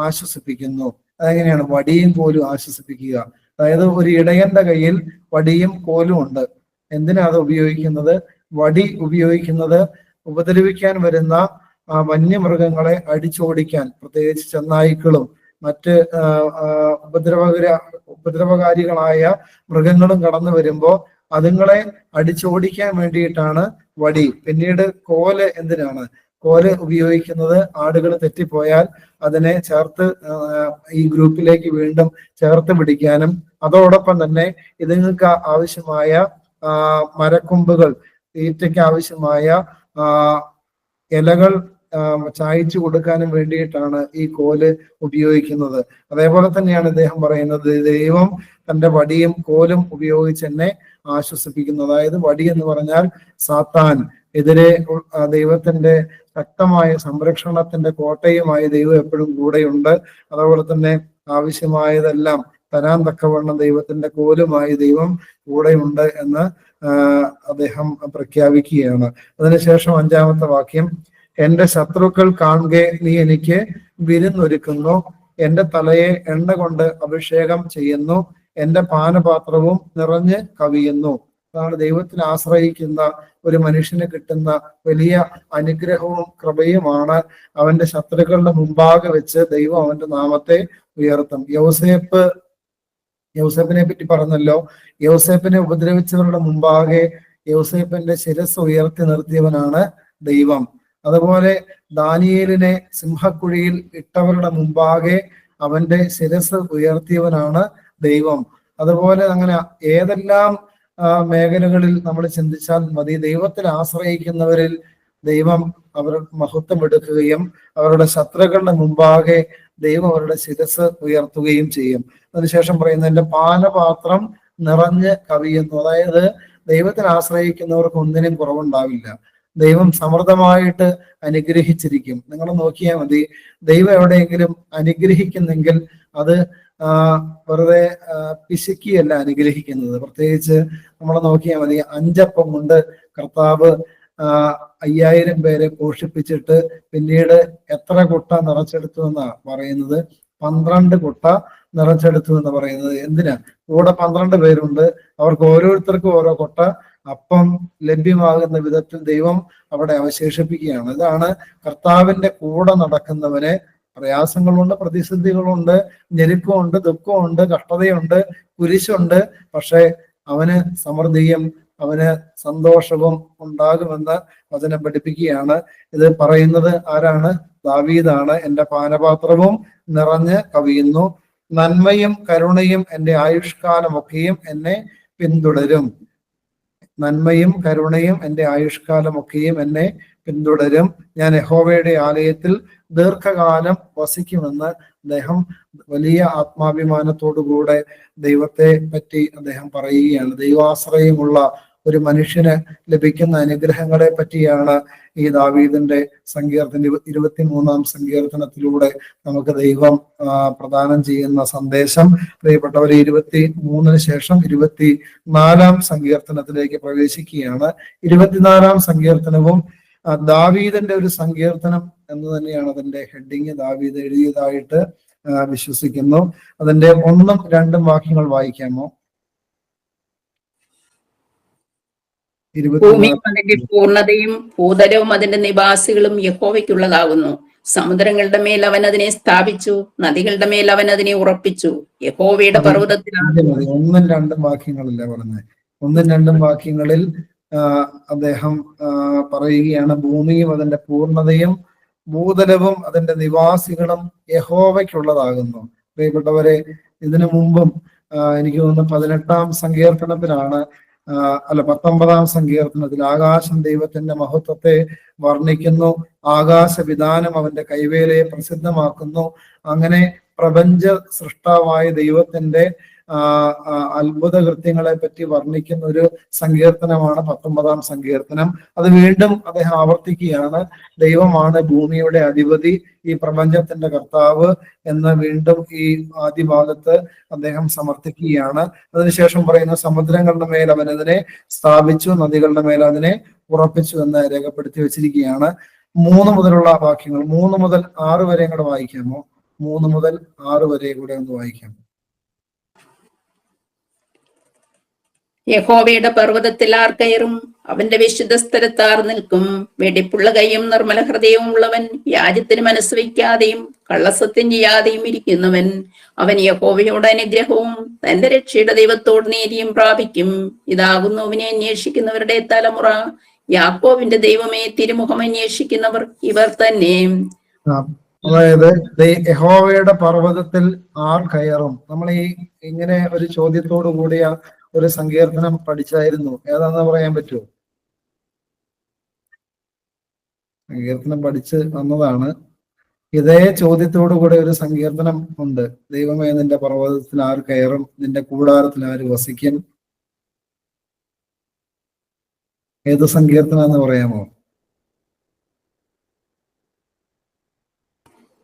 ആശ്വസിപ്പിക്കുന്നു. അതെങ്ങനെയാണ് വടിയും കോലും ആശ്വസിപ്പിക്കുക? അതായത് ഒരു ഇടയന്റെ കയ്യിൽ വടിയും കോലും ഉണ്ട്. എന്തിനാ അത് ഉപയോഗിക്കുന്നത്? വടി ഉപയോഗിക്കുന്നത് ഉപദ്രവിക്കാൻ വരുന്ന വന്യമൃഗങ്ങളെ അടിച്ചോടിക്കാൻ, പ്രത്യേകിച്ച് ചെന്നായ്ക്കളും മറ്റ് ഉപദ്രവകാരികളായ മൃഗങ്ങളും കടന്നു വരുമ്പോ അതുങ്ങളെ അടിച്ചോടിക്കാൻ വേണ്ടിയിട്ടാണ് വടി. പിന്നീട് കോല് എന്തിനാണ്? കോല് ഉപയോഗിക്കുന്നത് ആടുകൾ തെറ്റിപ്പോയാൽ അതിനെ ചേർത്ത് ഈ ഗ്രൂപ്പിലേക്ക് വീണ്ടും ചേർത്ത് പിടിക്കാനും, അതോടൊപ്പം തന്നെ ഇതുങ്ങൾക്ക് ആവശ്യമായ മരക്കൊമ്പുകൾ, തീറ്റയ്ക്ക് ആവശ്യമായ ഇലകൾ ചായച്ചു കൊടുക്കാനും വേണ്ടിയിട്ടാണ് ഈ കോല് ഉപയോഗിക്കുന്നത്. അതേപോലെ തന്നെയാണ് ഇദ്ദേഹം പറയുന്നത്, ദൈവം തന്റെ വടിയും കോലും ഉപയോഗിച്ച് എന്നെ ആശ്വസിപ്പിക്കുന്നു. അതായത് വടി എന്ന് പറഞ്ഞാൽ സാത്താൻ എതിരെ ദൈവത്തിന്റെ ശക്തമായ സംരക്ഷണത്തിന്റെ കോട്ടയുമായി ദൈവം എപ്പോഴും കൂടെയുണ്ട്. അതുപോലെ തന്നെ ആവശ്യമായതെല്ലാം തരാൻ തക്കവണ്ണം ദൈവത്തിന്റെ കോലുമായി ദൈവം കൂടെയുണ്ട് എന്ന് അദ്ദേഹം പ്രഖ്യാപിക്കുകയാണ്. അതിനുശേഷം 5-ാമത്തെ വാക്യം, എന്റെ ശത്രുക്കൾ കാണുകെ നീ എനിക്ക് വിരുന്നൊരുക്കുന്നു, എന്റെ തലയെ എണ്ണ കൊണ്ട് അഭിഷേകം ചെയ്യുന്നു, എന്റെ പാനപാത്രവും നിറഞ്ഞ് കവിയുന്നു. അതാണ് ദൈവത്തിൽ ആശ്രയിക്കുന്ന ഒരു മനുഷ്യന് കിട്ടുന്ന വലിയ അനുഗ്രഹവും കൃപയുമാണ്. അവന്റെ ശത്രുക്കളുടെ മുമ്പാകെ വെച്ച് ദൈവം അവന്റെ നാമത്തെ ഉയർത്തും. യൗസേപ്പിനെ പറ്റി പറഞ്ഞല്ലോ. യൗസേപ്പിനെ ഉപദ്രവിച്ചവരുടെ മുമ്പാകെ യൗസേപ്പിന്റെ ശിരസ് ഉയർത്തി നിർത്തിയവനാണ് ദൈവം. അതുപോലെ ദാനിയേലിനെ സിംഹക്കുഴിയിൽ ഇട്ടവരുടെ മുമ്പാകെ അവന്റെ ശിരസ് ഉയർത്തിയവനാണ് ദൈവം. അതുപോലെ അങ്ങനെ ഏതെല്ലാം മേഖലകളിൽ നമ്മൾ ചിന്തിച്ചാൽ മതി, ദൈവത്തിൽ ആശ്രയിക്കുന്നവരിൽ ദൈവം അവർ മഹത്വം എടുക്കുകയും അവരുടെ ശത്രുക്കളുടെ മുമ്പാകെ ദൈവം അവരുടെ ശിരസ് ഉയർത്തുകയും ചെയ്യും. അതിനുശേഷം പറയുന്നത്, എന്റെ പാനപാത്രം നിറഞ്ഞ് കവിയുന്നു. അതായത് ദൈവത്തിൽ ആശ്രയിക്കുന്നവർക്ക് ഒന്നിനും കുറവുണ്ടാവില്ല. ദൈവം സമൃദ്ധമായിട്ട് അനുഗ്രഹിച്ചിരിക്കും. നിങ്ങൾ നോക്കിയാൽ മതി, ദൈവം എവിടെയെങ്കിലും അനുഗ്രഹിക്കുന്നെങ്കിൽ അത് വെറുതെ പിശുക്കിയല്ല അനുഗ്രഹിക്കുന്നത്. പ്രത്യേകിച്ച് നമ്മൾ നോക്കിയാൽ മതി, 5 അപ്പം കൊണ്ട് കർത്താവ് 5000 പേരെ പോഷിപ്പിച്ചിട്ട് പിന്നീട് എത്ര കുട്ട നിറച്ചെടുത്തു എന്നാ പറയുന്നത്? 12 കുട്ട നിറച്ചെടുത്തു എന്ന് പറയുന്നത്. എന്തിനാ? കൂടെ 12 പേരുണ്ട്, അവർക്ക് ഓരോരുത്തർക്കും ഓരോ കൊട്ട അപ്പം ലഭ്യമാകുന്ന വിധത്തിൽ ദൈവം അവിടെ അവശേഷിപ്പിക്കുകയാണ്. ഇതാണ് കർത്താവിന്റെ കൂടെ നടക്കുന്നവന് പ്രയാസങ്ങളുണ്ട്, പ്രതിസന്ധികളുണ്ട്, ഞെരുക്കമുണ്ട്, ദുഃഖമുണ്ട്, കഷ്ടതയുണ്ട്, കുരിശുണ്ട്. പക്ഷെ അവന് സമൃദ്ധിയും അവന് സന്തോഷവും ഉണ്ടാകുമെന്ന് വചനം പഠിപ്പിക്കുകയാണ്. ഇത് പറയുന്നത് ആരാണ്? ദാവീദാണ്. എന്റെ പാനപാത്രവും നിറഞ്ഞ് കവിയുന്നു, നന്മയും കരുണയും എന്റെ ആയുഷ്കാലമൊക്കെയും എന്നെ പിന്തുടരും. നന്മയും കരുണയും എൻ്റെ ആയുഷ്കാലമൊക്കെയും എന്നെ പിന്തുടരും. ഞാൻ യഹോവയുടെ ആലയത്തിൽ ദീർഘകാലം വസിക്കുമെന്ന് അദ്ദേഹം വലിയ ആത്മാഭിമാനത്തോടുകൂടെ ദൈവത്തെ പറ്റി അദ്ദേഹം പറയുകയാണ്. ദൈവാശ്രയമുള്ള ഒരു മനുഷ്യന് ലഭിക്കുന്ന അനുഗ്രഹങ്ങളെ പറ്റിയാണ് ഈ ദാവീദിന്റെ സങ്കീർത്തന 23-ാം സങ്കീർത്തനത്തിലൂടെ നമുക്ക് ദൈവം പ്രദാനം ചെയ്യുന്ന സന്ദേശം. പ്രിയപ്പെട്ടവരെ, 23-ന് ശേഷം 24-ാം സങ്കീർത്തനത്തിലേക്ക് പ്രവേശിക്കുകയാണ്. 24-ാം സങ്കീർത്തനവും ദാവീദിന്റെ ഒരു സങ്കീർത്തനം എന്ന് തന്നെയാണ് അതിന്റെ ഹെഡിങ്. ദാവീദ് എഴുതിയതായിട്ട് വിശ്വസിക്കുന്നു. അതിന്റെ 1ഉം 2ഉം വാക്യങ്ങൾ വായിക്കാമോ? ഭൂമിയും അതിന്റെ പൂർണ്ണതയും ഭൂതലവും അതിന്റെ നിവാസികളും യഹോവയ്ക്കുള്ളതാകുന്നു. സമുദ്രങ്ങളുടെ മേൽ അവൻ അതിനെ സ്ഥാപിച്ചു, നദികളുടെ മേൽ അവൻ അതിനെ ഉറപ്പിച്ചു. യഹോവയുടെ പർവ്വതത്തിൽ 1ഉം 2ഉം വാക്യങ്ങളല്ല പറഞ്ഞത്. 1ഉം 2ഉം വാക്യങ്ങളിൽ അദ്ദേഹം പറയുകയാണ്, ഭൂമിയും അതിന്റെ പൂർണ്ണതയും ഭൂതലവും അതിന്റെ നിവാസികളും യഹോവയ്ക്കുള്ളതാകുന്നു. പ്രിയപ്പെട്ടവരെ, ഇതിനു മുമ്പും എനിക്ക് തോന്നുന്നു 18-ാം സങ്കീർത്തനത്തിലാണ് 19-ാം സങ്കീർത്തനത്തിൽ ആകാശം ദൈവത്തിന്റെ മഹത്വത്തെ വർണ്ണിക്കുന്നു, ആകാശവിധാനം അവന്റെ കൈവേലയെ പ്രസിദ്ധമാക്കുന്നു. അങ്ങനെ പ്രപഞ്ച സൃഷ്ടാവായ ദൈവത്തിന്റെ അത്ഭുത കൃത്യങ്ങളെ പറ്റി വർണ്ണിക്കുന്ന ഒരു സങ്കീർത്തനമാണ് 19-ാം സങ്കീർത്തനം. അത് വീണ്ടും അദ്ദേഹം ആവർത്തിക്കുകയാണ്. ദൈവമാണ് ഭൂമിയുടെ അധിപതി, ഈ പ്രപഞ്ചത്തിന്റെ കർത്താവ് എന്ന് വീണ്ടും ഈ ആദ്യ ഭാഗത്ത് അദ്ദേഹം സമർത്ഥിക്കുകയാണ്. അതിനുശേഷം പറയുന്ന, സമുദ്രങ്ങളുടെ മേൽ അവൻ അതിനെ സ്ഥാപിച്ചു, നദികളുടെ മേൽ അതിനെ ഉറപ്പിച്ചു എന്ന് രേഖപ്പെടുത്തി വെച്ചിരിക്കുകയാണ്. 3 മുതലുള്ള വാക്യങ്ങൾ, 3 മുതൽ 6 വരെ കൂടെ വായിക്കാമോ? 3 മുതൽ 6 വരെ കൂടെ ഒന്ന് വായിക്കാമോ? യഹോവയുടെ പർവ്വതത്തിൽ ആർ കയറും? അവന്റെ വിശുദ്ധ സ്ഥലത്താർ നിൽക്കും? വെടിപ്പുള്ള കൈയും നിർമ്മല ഹൃദയവും ഉള്ളവൻ, വ്യാജത്തിന് മനസ്സ് വയ്ക്കാതെയും കള്ളസത്യം ചെയ്യാതെയും ഇരിക്കുന്നവൻ. അവൻ യഹോവയുടെ അനുഗ്രഹവും തന്റെ രക്ഷയുടെ ദൈവത്തോട് നീതിയും പ്രാപിക്കും. ഇതാകുന്നു അവനെ അന്വേഷിക്കുന്നവരുടെ തലമുറ. യാക്കോബിന്റെ ദൈവമേ, തിരുമുഖം അന്വേഷിക്കുന്നവർ ഇവർ തന്നെ. അതായത് യഹോവയുടെ പർവ്വതത്തിൽ ആർ കയറും? നമ്മൾ ഇങ്ങനെ ഒരു ചോദ്യത്തോടു കൂടിയ ഒരു സങ്കീർത്തനം പഠിച്ചായിരുന്നു. ഏതാണെന്ന് പറയാൻ പറ്റുമോ? സങ്കീർത്തനം പഠിച്ച് വന്നതാണ്. ഇതേ ചോദ്യത്തോടു കൂടെ ഒരു സങ്കീർത്തനം ഉണ്ട്. ദൈവമേ, നിന്റെ പർവ്വതത്തിൽ ആർ കയറും? നിന്റെ കൂടാരത്തിൽ ആര് വസിക്കും? ഏത് സങ്കീർത്തനം എന്ന് പറയാമോ?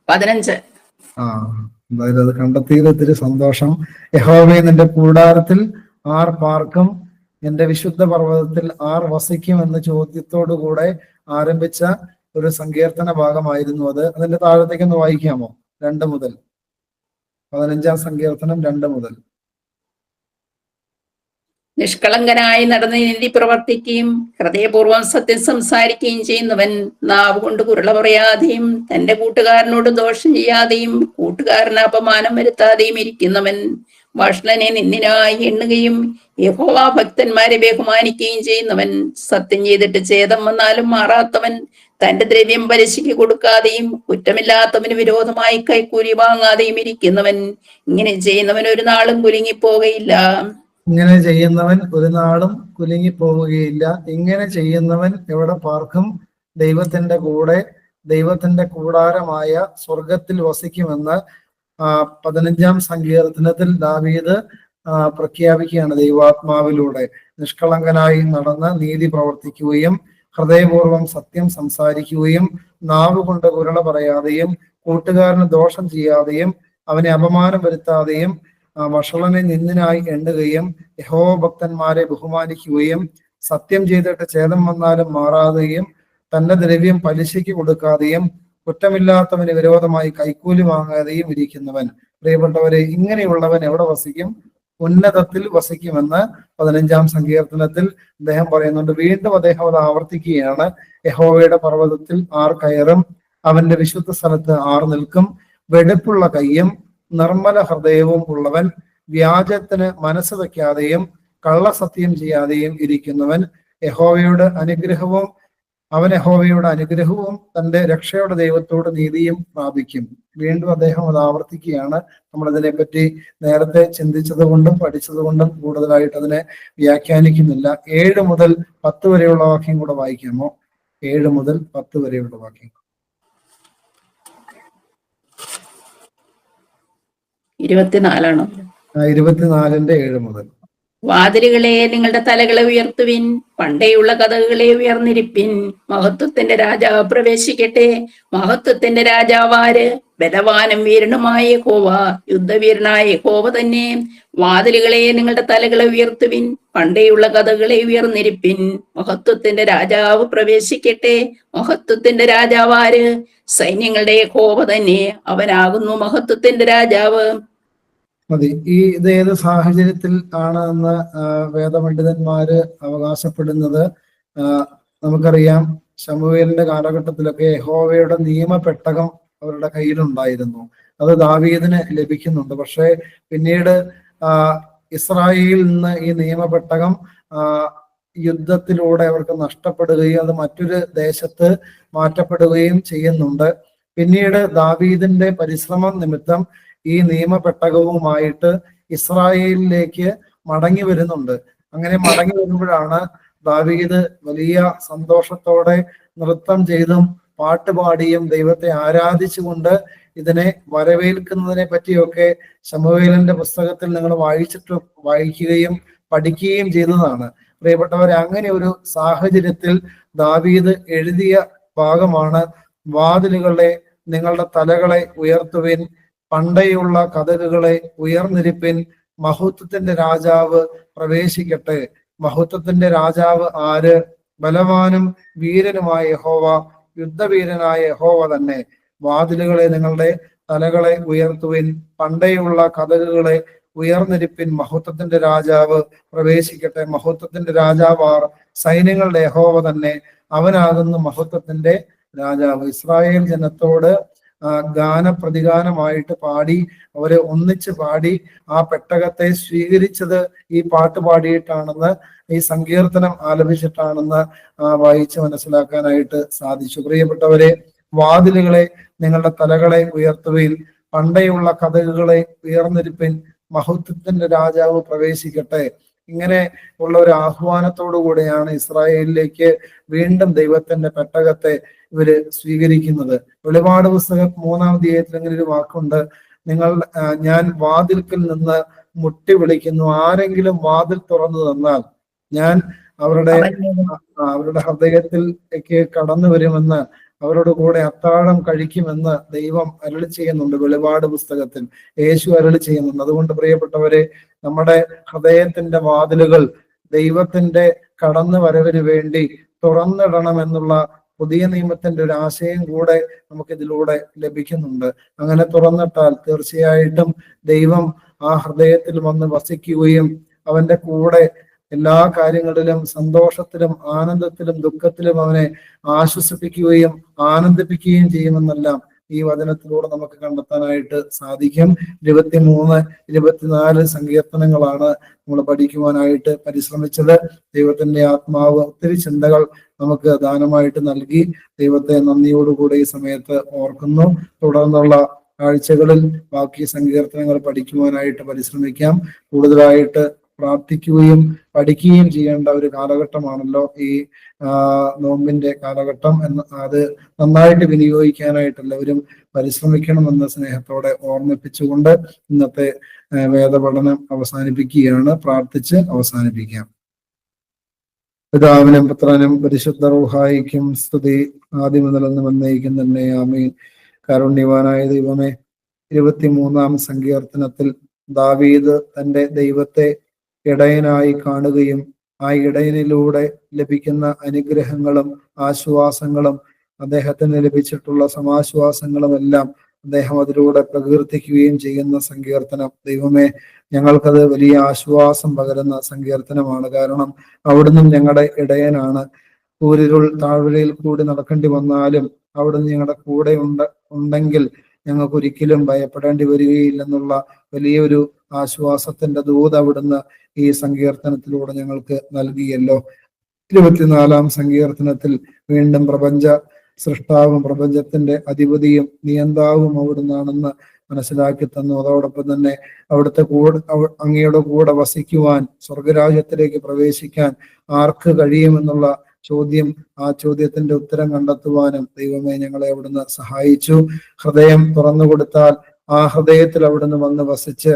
15. എന്തായാലും അത് കണ്ടെത്തിയത് ഇത്തിരി സന്തോഷം. യഹോവേ, നിന്റെ കൂടാരത്തിൽ ആർ പാർക്കും? എന്റെ വിശുദ്ധ പർവ്വതത്തിൽ ആർ വസിക്കും എന്ന ചോദ്യത്തോടു കൂടെ ആരംഭിച്ച ഒരു സങ്കീർത്തന ഭാഗമായിരുന്നു അത്. അതിന്റെ താഴത്തേക്കൊന്ന് വായിക്കാമോ? 2 മുതൽ 15-ാം സങ്കീർത്തനം 2 മുതൽ. നിഷ്കളങ്കനായി നടന്ന് നീതി പ്രവർത്തിക്കുകയും ഹൃദയപൂർവ്വം സത്യം സംസാരിക്കുകയും ചെയ്യുന്നവൻ, നാവ് കൊണ്ട് കുരുള പറയാതെയും തന്റെ കൂട്ടുകാരനോട് ദോഷം ചെയ്യാതെയും കൂട്ടുകാരന് അപമാനം വരുത്താതെയും ഇരിക്കുന്നവൻ, വഷളനെ നിന്ദിനായി എണ്ണുകയും യഹോവ ഭക്തന്മാരെ ബഹുമാനിക്കുകയും ചെയ്യുന്നവൻ, സത്യം ചെയ്തിട്ട് ഛേദം വന്നാലും മാറാത്തവൻ, തന്റെ ദ്രവ്യം പലിശയ്ക്ക് കൊടുക്കാതെയും കുറ്റമില്ലാത്തവന് വിരോധമായി കൈക്കൂലി വാങ്ങാതെയും ഇരിക്കുന്നവൻ. ഇങ്ങനെ ചെയ്യുന്നവൻ ഒരു നാളും കുലുങ്ങിപ്പോകയില്ല. ഇങ്ങനെ ചെയ്യുന്നവൻ ഒരു നാളും കുലുങ്ങിപ്പോവുകയില്ല. ഇങ്ങനെ ചെയ്യുന്നവൻ എവിടെ പാർക്കും? ദൈവത്തിന്റെ കൂടെ, ദൈവത്തിന്റെ കൂടാരമായ സ്വർഗത്തിൽ വസിക്കുമെന്ന് 15-ാം സങ്കീർത്തനത്തിൽ ദാവീദ് പ്രഖ്യാപിക്കുകയാണ്. ദൈവാത്മാവിലൂടെ നിഷ്കളങ്കനായി നടന്ന് നീതി പ്രവർത്തിക്കുകയും ഹൃദയപൂർവ്വം സത്യം സംസാരിക്കുകയും നാവ് കൊണ്ട് കുരുള പറയാതെയും കൂട്ടുകാരന് ദോഷം ചെയ്യാതെയും അവനെ അപമാനം വരുത്താതെയും വഷളനെ നിന്ദിനായി എണ്ണുകയും യഹോവ ഭക്തന്മാരെ ബഹുമാനിക്കുകയും സത്യം ചെയ്തിട്ട് ഛേദം വന്നാലും മാറാതെയും തന്റെ ദ്രവ്യം പലിശയ്ക്ക് കൊടുക്കാതെയും കുറ്റമില്ലാത്തവന് വിരോധമായി കൈക്കൂലി വാങ്ങാതെയും ഇരിക്കുന്നവൻ. പ്രിയപ്പെട്ടവരെ, ഇങ്ങനെയുള്ളവൻ എവിടെ വസിക്കും? ഉന്നതത്തിൽ വസിക്കുമെന്ന് 15-ാം സങ്കീർത്തനത്തിൽ അദ്ദേഹം പറയുന്നുണ്ട്. വീണ്ടും അദ്ദേഹം അത് ആവർത്തിക്കുകയാണ്. യഹോവയുടെ പർവ്വതത്തിൽ ആർ കയറും? അവന്റെ വിശുദ്ധ സ്ഥലത്ത് ആർ നിൽക്കും? വെടുപ്പുള്ള കയ്യും നിർമ്മല ഹൃദയവും ഉള്ളവൻ, വ്യാജത്തിന് മനസ്സ് വയ്ക്കാതെയും കള്ളസത്യം ചെയ്യാതെയും ഇരിക്കുന്നവൻ, യഹോവയുടെ അനുഗ്രഹവും അവൻ യഹോവയുടെ അനുഗ്രഹവും തന്റെ രക്ഷയുടെ ദൈവത്തോട് നീതിയും പ്രാപിക്കും. വീണ്ടും അദ്ദേഹം അത് ആവർത്തിക്കുകയാണ്. നമ്മൾ അതിനെപ്പറ്റി നേരത്തെ ചിന്തിച്ചത് കൊണ്ടും പഠിച്ചത് കൊണ്ടും കൂടുതലായിട്ട് അതിനെ വ്യാഖ്യാനിക്കുന്നില്ല. 7 മുതൽ 10 വരെയുള്ള വാക്യം കൂടെ വായിക്കാമോ? 7 മുതൽ 10 വരെയുള്ള വാക്യം. 24 24-ന്റെ 7 മുതൽ. വാതിലുകളെ നിങ്ങളുടെ തലകളെ ഉയർത്തുവിൻ, പണ്ടേയുള്ള കതകുകളെ ഉയർന്നിരിപ്പിൻ, മഹത്വത്തിന്റെ രാജാവ് പ്രവേശിക്കട്ടെ. മഹത്വത്തിന്റെ രാജാവാര്? ബലവാനും വീരനുമായ യഹോവ, യുദ്ധവീരനായ യഹോവ തന്നെ. വാതിലുകളെ നിങ്ങളുടെ തലകളെ ഉയർത്തുവിൻ, പണ്ടേയുള്ള കതകുകളെ ഉയർന്നിരിപ്പിൻ, മഹത്വത്തിന്റെ രാജാവ് പ്രവേശിക്കട്ടെ. മഹത്വത്തിന്റെ രാജാവാര്? സൈന്യങ്ങളുടെ യഹോവ തന്നെ, അവനാകുന്നു മഹത്വത്തിന്റെ രാജാവ്. മതി. ഇത് ഏത് സാഹചര്യത്തിൽ ആണ് എന്ന് വേദപണ്ഡിതന്മാര് അവകാശപ്പെടുന്നത്? നമുക്കറിയാം, ശമൂവേലിന്റെ കാലഘട്ടത്തിലൊക്കെ യഹോവയുടെ നിയമപെട്ടകം അവരുടെ കയ്യിലുണ്ടായിരുന്നു. അത് ദാവീദിന് ലഭിക്കുന്നുണ്ട്. പക്ഷേ പിന്നീട് ഇസ്രായേലിൽ നിന്ന് ഈ നിയമപെട്ടകം യുദ്ധത്തിലൂടെ അവർക്ക് നഷ്ടപ്പെടുകയും അത് മറ്റൊരു ദേശത്ത് മാറ്റപ്പെടുകയും ചെയ്യുന്നുണ്ട്. പിന്നീട് ദാവീദിന്റെ പരിശ്രമം നിമിത്തം ഈ നിയമപെട്ടകവുമായിട്ട് ഇസ്രായേലിലേക്ക് മടങ്ങി വരുന്നുണ്ട്. അങ്ങനെ മടങ്ങി വരുമ്പോഴാണ് ദാവീദ് വലിയ സന്തോഷത്തോടെ നൃത്തം ചെയ്തും പാട്ടുപാടിയും ദൈവത്തെ ആരാധിച്ചുകൊണ്ട് ഇതിനെ വരവേൽക്കുന്നതിനെ പറ്റിയൊക്കെ ശമൂവേലിന്റെ പുസ്തകത്തിൽ നിങ്ങൾ വായിക്കുകയും പഠിക്കുകയും ചെയ്തതാണ്. പ്രിയപ്പെട്ടവരെ, അങ്ങനെ ഒരു സാഹചര്യത്തിൽ ദാവീദ് എഴുതിയ ഭാഗമാണ് വാതിലുകളെ നിങ്ങളുടെ തലകളെ ഉയർത്തുവിൻ, പണ്ടേയുള്ള കതകുകളെ ഉയർന്നിരിപ്പിൻ, മഹത്വത്തിന്റെ രാജാവ് പ്രവേശിക്കട്ടെ. മഹത്വത്തിന്റെ രാജാവ് ആര്? ബലവാനും വീരനുമായ യഹോവ, യുദ്ധവീരനായ യഹോവ തന്നെ. വാതിലുകളെ നിങ്ങളുടെ തലകളെ ഉയർത്തുവിൻ, പണ്ടേയുള്ള കതകുകളെ ഉയർന്നിരിപ്പിൻ, മഹത്വത്തിന്റെ രാജാവ് പ്രവേശിക്കട്ടെ. മഹത്വത്തിന്റെ രാജാവാർ? സൈന്യങ്ങളുടെ യഹോവ തന്നെ, അവനാകുന്നു മഹത്വത്തിന്റെ രാജാവ്. ഇസ്രായേൽ ജനത്തോട് ഗാനപ്രതിഗാനമായിട്ട് പാടി, അവരെ ഒന്നിച്ച് പാടി ആ പെട്ടകത്തെ സ്വീകരിച്ചത് ഈ പാട്ട് പാടിയിട്ടാണെന്ന്, ഈ സങ്കീർത്തനം ആലപിച്ചിട്ടാണെന്ന് വായിച്ച് മനസ്സിലാക്കാനായിട്ട് സാധിച്ചു. പ്രിയപ്പെട്ടവരെ, വാതിലുകളെ നിങ്ങളുടെ തലകളെ ഉയർത്തുവിൻ, പണ്ടേയുള്ള കതകുകളെ ഉയർന്നിരിപ്പിൻ, മഹത്വത്തിന്റെ രാജാവ് പ്രവേശിക്കട്ടെ. ഇങ്ങനെ ഉള്ള ഒരു ആഹ്വാനത്തോടു കൂടെയാണ് ഇസ്രായേലിലേക്ക് വീണ്ടും ദൈവത്തിന്റെ പെട്ടകത്തെ ഇവര് സ്വീകരിക്കുന്നത്. വെളിപാട് പുസ്തകം 3-ാം അധ്യായത്തിൽ അങ്ങനെ ഒരു വാക്കുണ്ട്: ഞാൻ വാതിൽക്കൽ നിന്ന് മുട്ടി വിളിക്കുന്നു, ആരെങ്കിലും വാതിൽ തുറന്നു തന്നാൽ ഞാൻ അവരുടെ ഹൃദയത്തിലേക്ക് കടന്നു വരുമെന്ന്, അവരോട് കൂടെ അത്താഴം കഴിക്കുമെന്ന് ദൈവം അരുളി ചെയ്യുന്നുണ്ട്. വെളിപാട് പുസ്തകത്തിൽ യേശു അരുളി ചെയ്യുന്നുണ്ട്. അതുകൊണ്ട് പ്രിയപ്പെട്ടവരെ, നമ്മുടെ ഹൃദയത്തിന്റെ വാതിലുകൾ ദൈവത്തിന്റെ കടന്നു വരവിന് വേണ്ടി തുറന്നിടണമെന്നുള്ള പുതിയ നിയമത്തിന്റെ ഒരു ആശയം കൂടെ നമുക്കിതിലൂടെ ലഭിക്കുന്നുണ്ട്. അങ്ങനെ തുറന്നിട്ടാൽ തീർച്ചയായിട്ടും ദൈവം ആ ഹൃദയത്തിൽ വന്ന് വസിക്കുകയും അവന്റെ കൂടെ എല്ലാ കാര്യങ്ങളിലും സന്തോഷത്തിലും ആനന്ദത്തിലും ദുഃഖത്തിലും അവനെ ആശ്വസിപ്പിക്കുകയും ആനന്ദിപ്പിക്കുകയും ചെയ്യുമെന്നെല്ലാം ഈ വചനത്തിലൂടെ നമുക്ക് കണ്ടെത്താനായിട്ട് സാധിക്കും. 23, 24 സങ്കീർത്തനങ്ങളാണ് നമ്മൾ പഠിക്കുവാനായിട്ട് പരിശ്രമിച്ചത്. ദൈവത്തിന്റെ ആത്മാവ് ഒത്തിരി ചിന്തകൾ നമുക്ക് ദാനമായിട്ട് നൽകി. ദൈവത്തെ നന്ദിയോടുകൂടി ഈ സമയത്ത് ഓർക്കുന്നു. തുടർന്നുള്ള ആഴ്ചകളിൽ ബാക്കി സങ്കീർത്തനങ്ങൾ പഠിക്കുവാനായിട്ട് പരിശ്രമിക്കാം. കൂടുതലായിട്ട് പ്രാർത്ഥിക്കുകയും പഠിക്കുകയും ചെയ്യേണ്ട ഒരു കാലഘട്ടമാണല്ലോ ഈ നോമ്പിന്റെ കാലഘട്ടം. അത് നന്നായിട്ട് വിനിയോഗിക്കാനായിട്ട് എല്ലാവരും പരിശ്രമിക്കണമെന്ന സ്നേഹത്തോടെ ഓർമ്മിപ്പിച്ചുകൊണ്ട് ഇന്നത്തെ വേദപഠനം അവസാനിപ്പിക്കുകയാണ്. പ്രാർത്ഥിച്ച് അവസാനിപ്പിക്കാം. പിതാവിനും പുത്രനും പരിശുദ്ധ റൂഹായിക്കും സ്തുതി, ആദ്യം മുതലെന്നും എന്നേക്കും തന്നെ. ആമേൻ. കാരുണ്യവാനായ ദൈവമേ, 23-ാം സങ്കീർത്തനത്തിൽ ദാവീദ് തന്റെ ദൈവത്തെ ഇടയനായി കാണുകയും ആ ഇടയനിലൂടെ ലഭിക്കുന്ന അനുഗ്രഹങ്ങളും ആശ്വാസങ്ങളും അദ്ദേഹത്തിന് ലഭിച്ചിട്ടുള്ള സമാശ്വാസങ്ങളും എല്ലാം അദ്ദേഹം അതിലൂടെ പ്രകീർത്തിക്കുകയും ചെയ്യുന്ന സങ്കീർത്തനം, ദൈവമേ, ഞങ്ങൾക്കത് വലിയ ആശ്വാസം പകരുന്ന സങ്കീർത്തനമാണ്. കാരണം അവിടുന്ന് ഞങ്ങളുടെ ഇടയനാണ്. കൂരിരുൾ താഴ്വരയിൽ കൂടി നടക്കേണ്ടി വന്നാലും അവിടുന്ന് ഞങ്ങളുടെ കൂടെ ഉണ്ടെങ്കിൽ ഞങ്ങൾക്ക് ഒരിക്കലും ഭയപ്പെടേണ്ടി വരികയില്ലെന്നുള്ള വലിയൊരു ആശ്വാസത്തിന്റെ ദൂത് അവിടുന്ന് ഈ സങ്കീർത്തനത്തിലൂടെ ഞങ്ങൾക്ക് നൽകിയല്ലോ. 24-ാം സങ്കീർത്തനത്തിൽ വീണ്ടും പ്രപഞ്ച സൃഷ്ടാവും പ്രപഞ്ചത്തിന്റെ അധിപതിയും നിയന്താവും അവിടുന്നാണെന്ന് മനസ്സിലാക്കി തന്നു. അതോടൊപ്പം തന്നെ അവിടുത്തെ അങ്ങയുടെ കൂടെ വസിക്കുവാൻ, സ്വർഗരാജ്യത്തിലേക്ക് പ്രവേശിക്കാൻ ആർക്ക് കഴിയുമെന്നുള്ള ചോദ്യം, ആ ചോദ്യത്തിന്റെ ഉത്തരം കണ്ടെത്തുവാനും ദൈവമേ ഞങ്ങളെ അവിടുന്ന് സഹായിച്ചു. ഹൃദയം തുറന്നു കൊടുത്താൽ ആ ഹൃദയത്തിൽ അവിടുന്ന് വന്ന് വസിച്ച്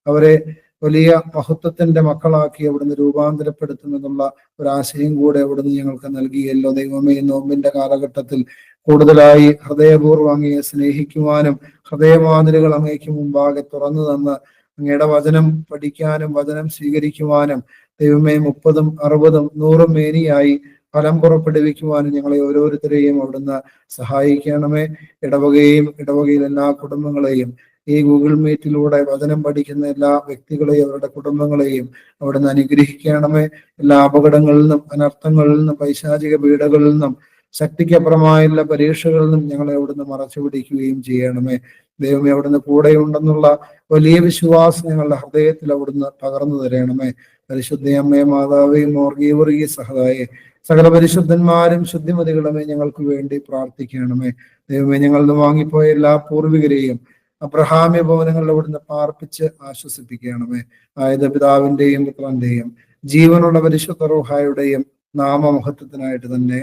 അവരെ വലിയ മഹത്വത്തിന്റെ മക്കളാക്കി അവിടുന്ന് രൂപാന്തരപ്പെടുത്തുമെന്നുള്ള ഒരാശയം കൂടെ അവിടുന്ന് ഞങ്ങൾക്ക് നൽകിയല്ലോ ദൈവമേ. നോമ്പിന്റെ കാലഘട്ടത്തിൽ കൂടുതലായി ഹൃദയപൂർവ്വം അങ്ങയെ സ്നേഹിക്കുവാനും ഹൃദയമാതിരുകൾ അങ്ങേക്ക് മുമ്പാകെ തുറന്നു തന്ന് അങ്ങയുടെ വചനം പഠിക്കാനും വചനം സ്വീകരിക്കുവാനും ദൈവമേ 30, 60, 100 മേനിയായി ഫലം പുറപ്പെടുവിക്കുവാനും ഞങ്ങളെ ഓരോരുത്തരെയും അവിടുന്ന് സഹായിക്കണമേ. ഇടവകയിൽ എല്ലാ കുടുംബങ്ങളെയും ഈ ഗൂഗിൾ മീറ്റിലൂടെ വചനം പഠിക്കുന്ന എല്ലാ വ്യക്തികളെയും അവരുടെ കുടുംബങ്ങളെയും അവിടുന്ന് അനുഗ്രഹിക്കണമേ. എല്ലാ അപകടങ്ങളിൽ നിന്നും, അനർത്ഥങ്ങളിൽ നിന്നും, പൈശാചിക പീഡകളിൽ നിന്നും, ശക്തിക്കപ്പുറമായുള്ള പരീക്ഷകളിൽ നിന്നും ഞങ്ങളെ അവിടുന്ന് മറച്ചു പിടിക്കുകയും ചെയ്യണമേ. ദൈവമേ, അവിടുന്ന് കൂടെയുണ്ടെന്നുള്ള വലിയ വിശ്വാസം ഞങ്ങളുടെ ഹൃദയത്തിൽ അവിടുന്ന് പകർന്നു തരണമേ. പരിശുദ്ധയമ്മേ, മാതാവേയും മോർഗീവർഗീയ സഹതായെ സകല പരിശുദ്ധന്മാരും ശുദ്ധിമതികളുമേ ഞങ്ങൾക്ക് വേണ്ടി പ്രാർത്ഥിക്കണമേ. ദൈവമേ, ഞങ്ങളിൽ വാങ്ങിപ്പോയ എല്ലാ പൂർവികരെയും അബ്രഹാമ്യ ഭവനങ്ങളിൽ അവിടുന്ന് പാർപ്പിച്ച് ആശ്വസിപ്പിക്കണമേ. ആയത് പിതാവിന്റെയും പുത്രന്റെയും ജീവനുള്ള പരിശുദ്ധ റൂഹായുടെയും നാമമഹത്വത്തിനായിട്ട് തന്നെ.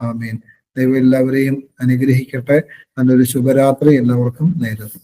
ആമേൻ. ദൈവം എല്ലാവരെയും അനുഗ്രഹിക്കട്ടെ. നല്ലൊരു ശുഭരാത്രി എല്ലാവർക്കും നേരുന്നു.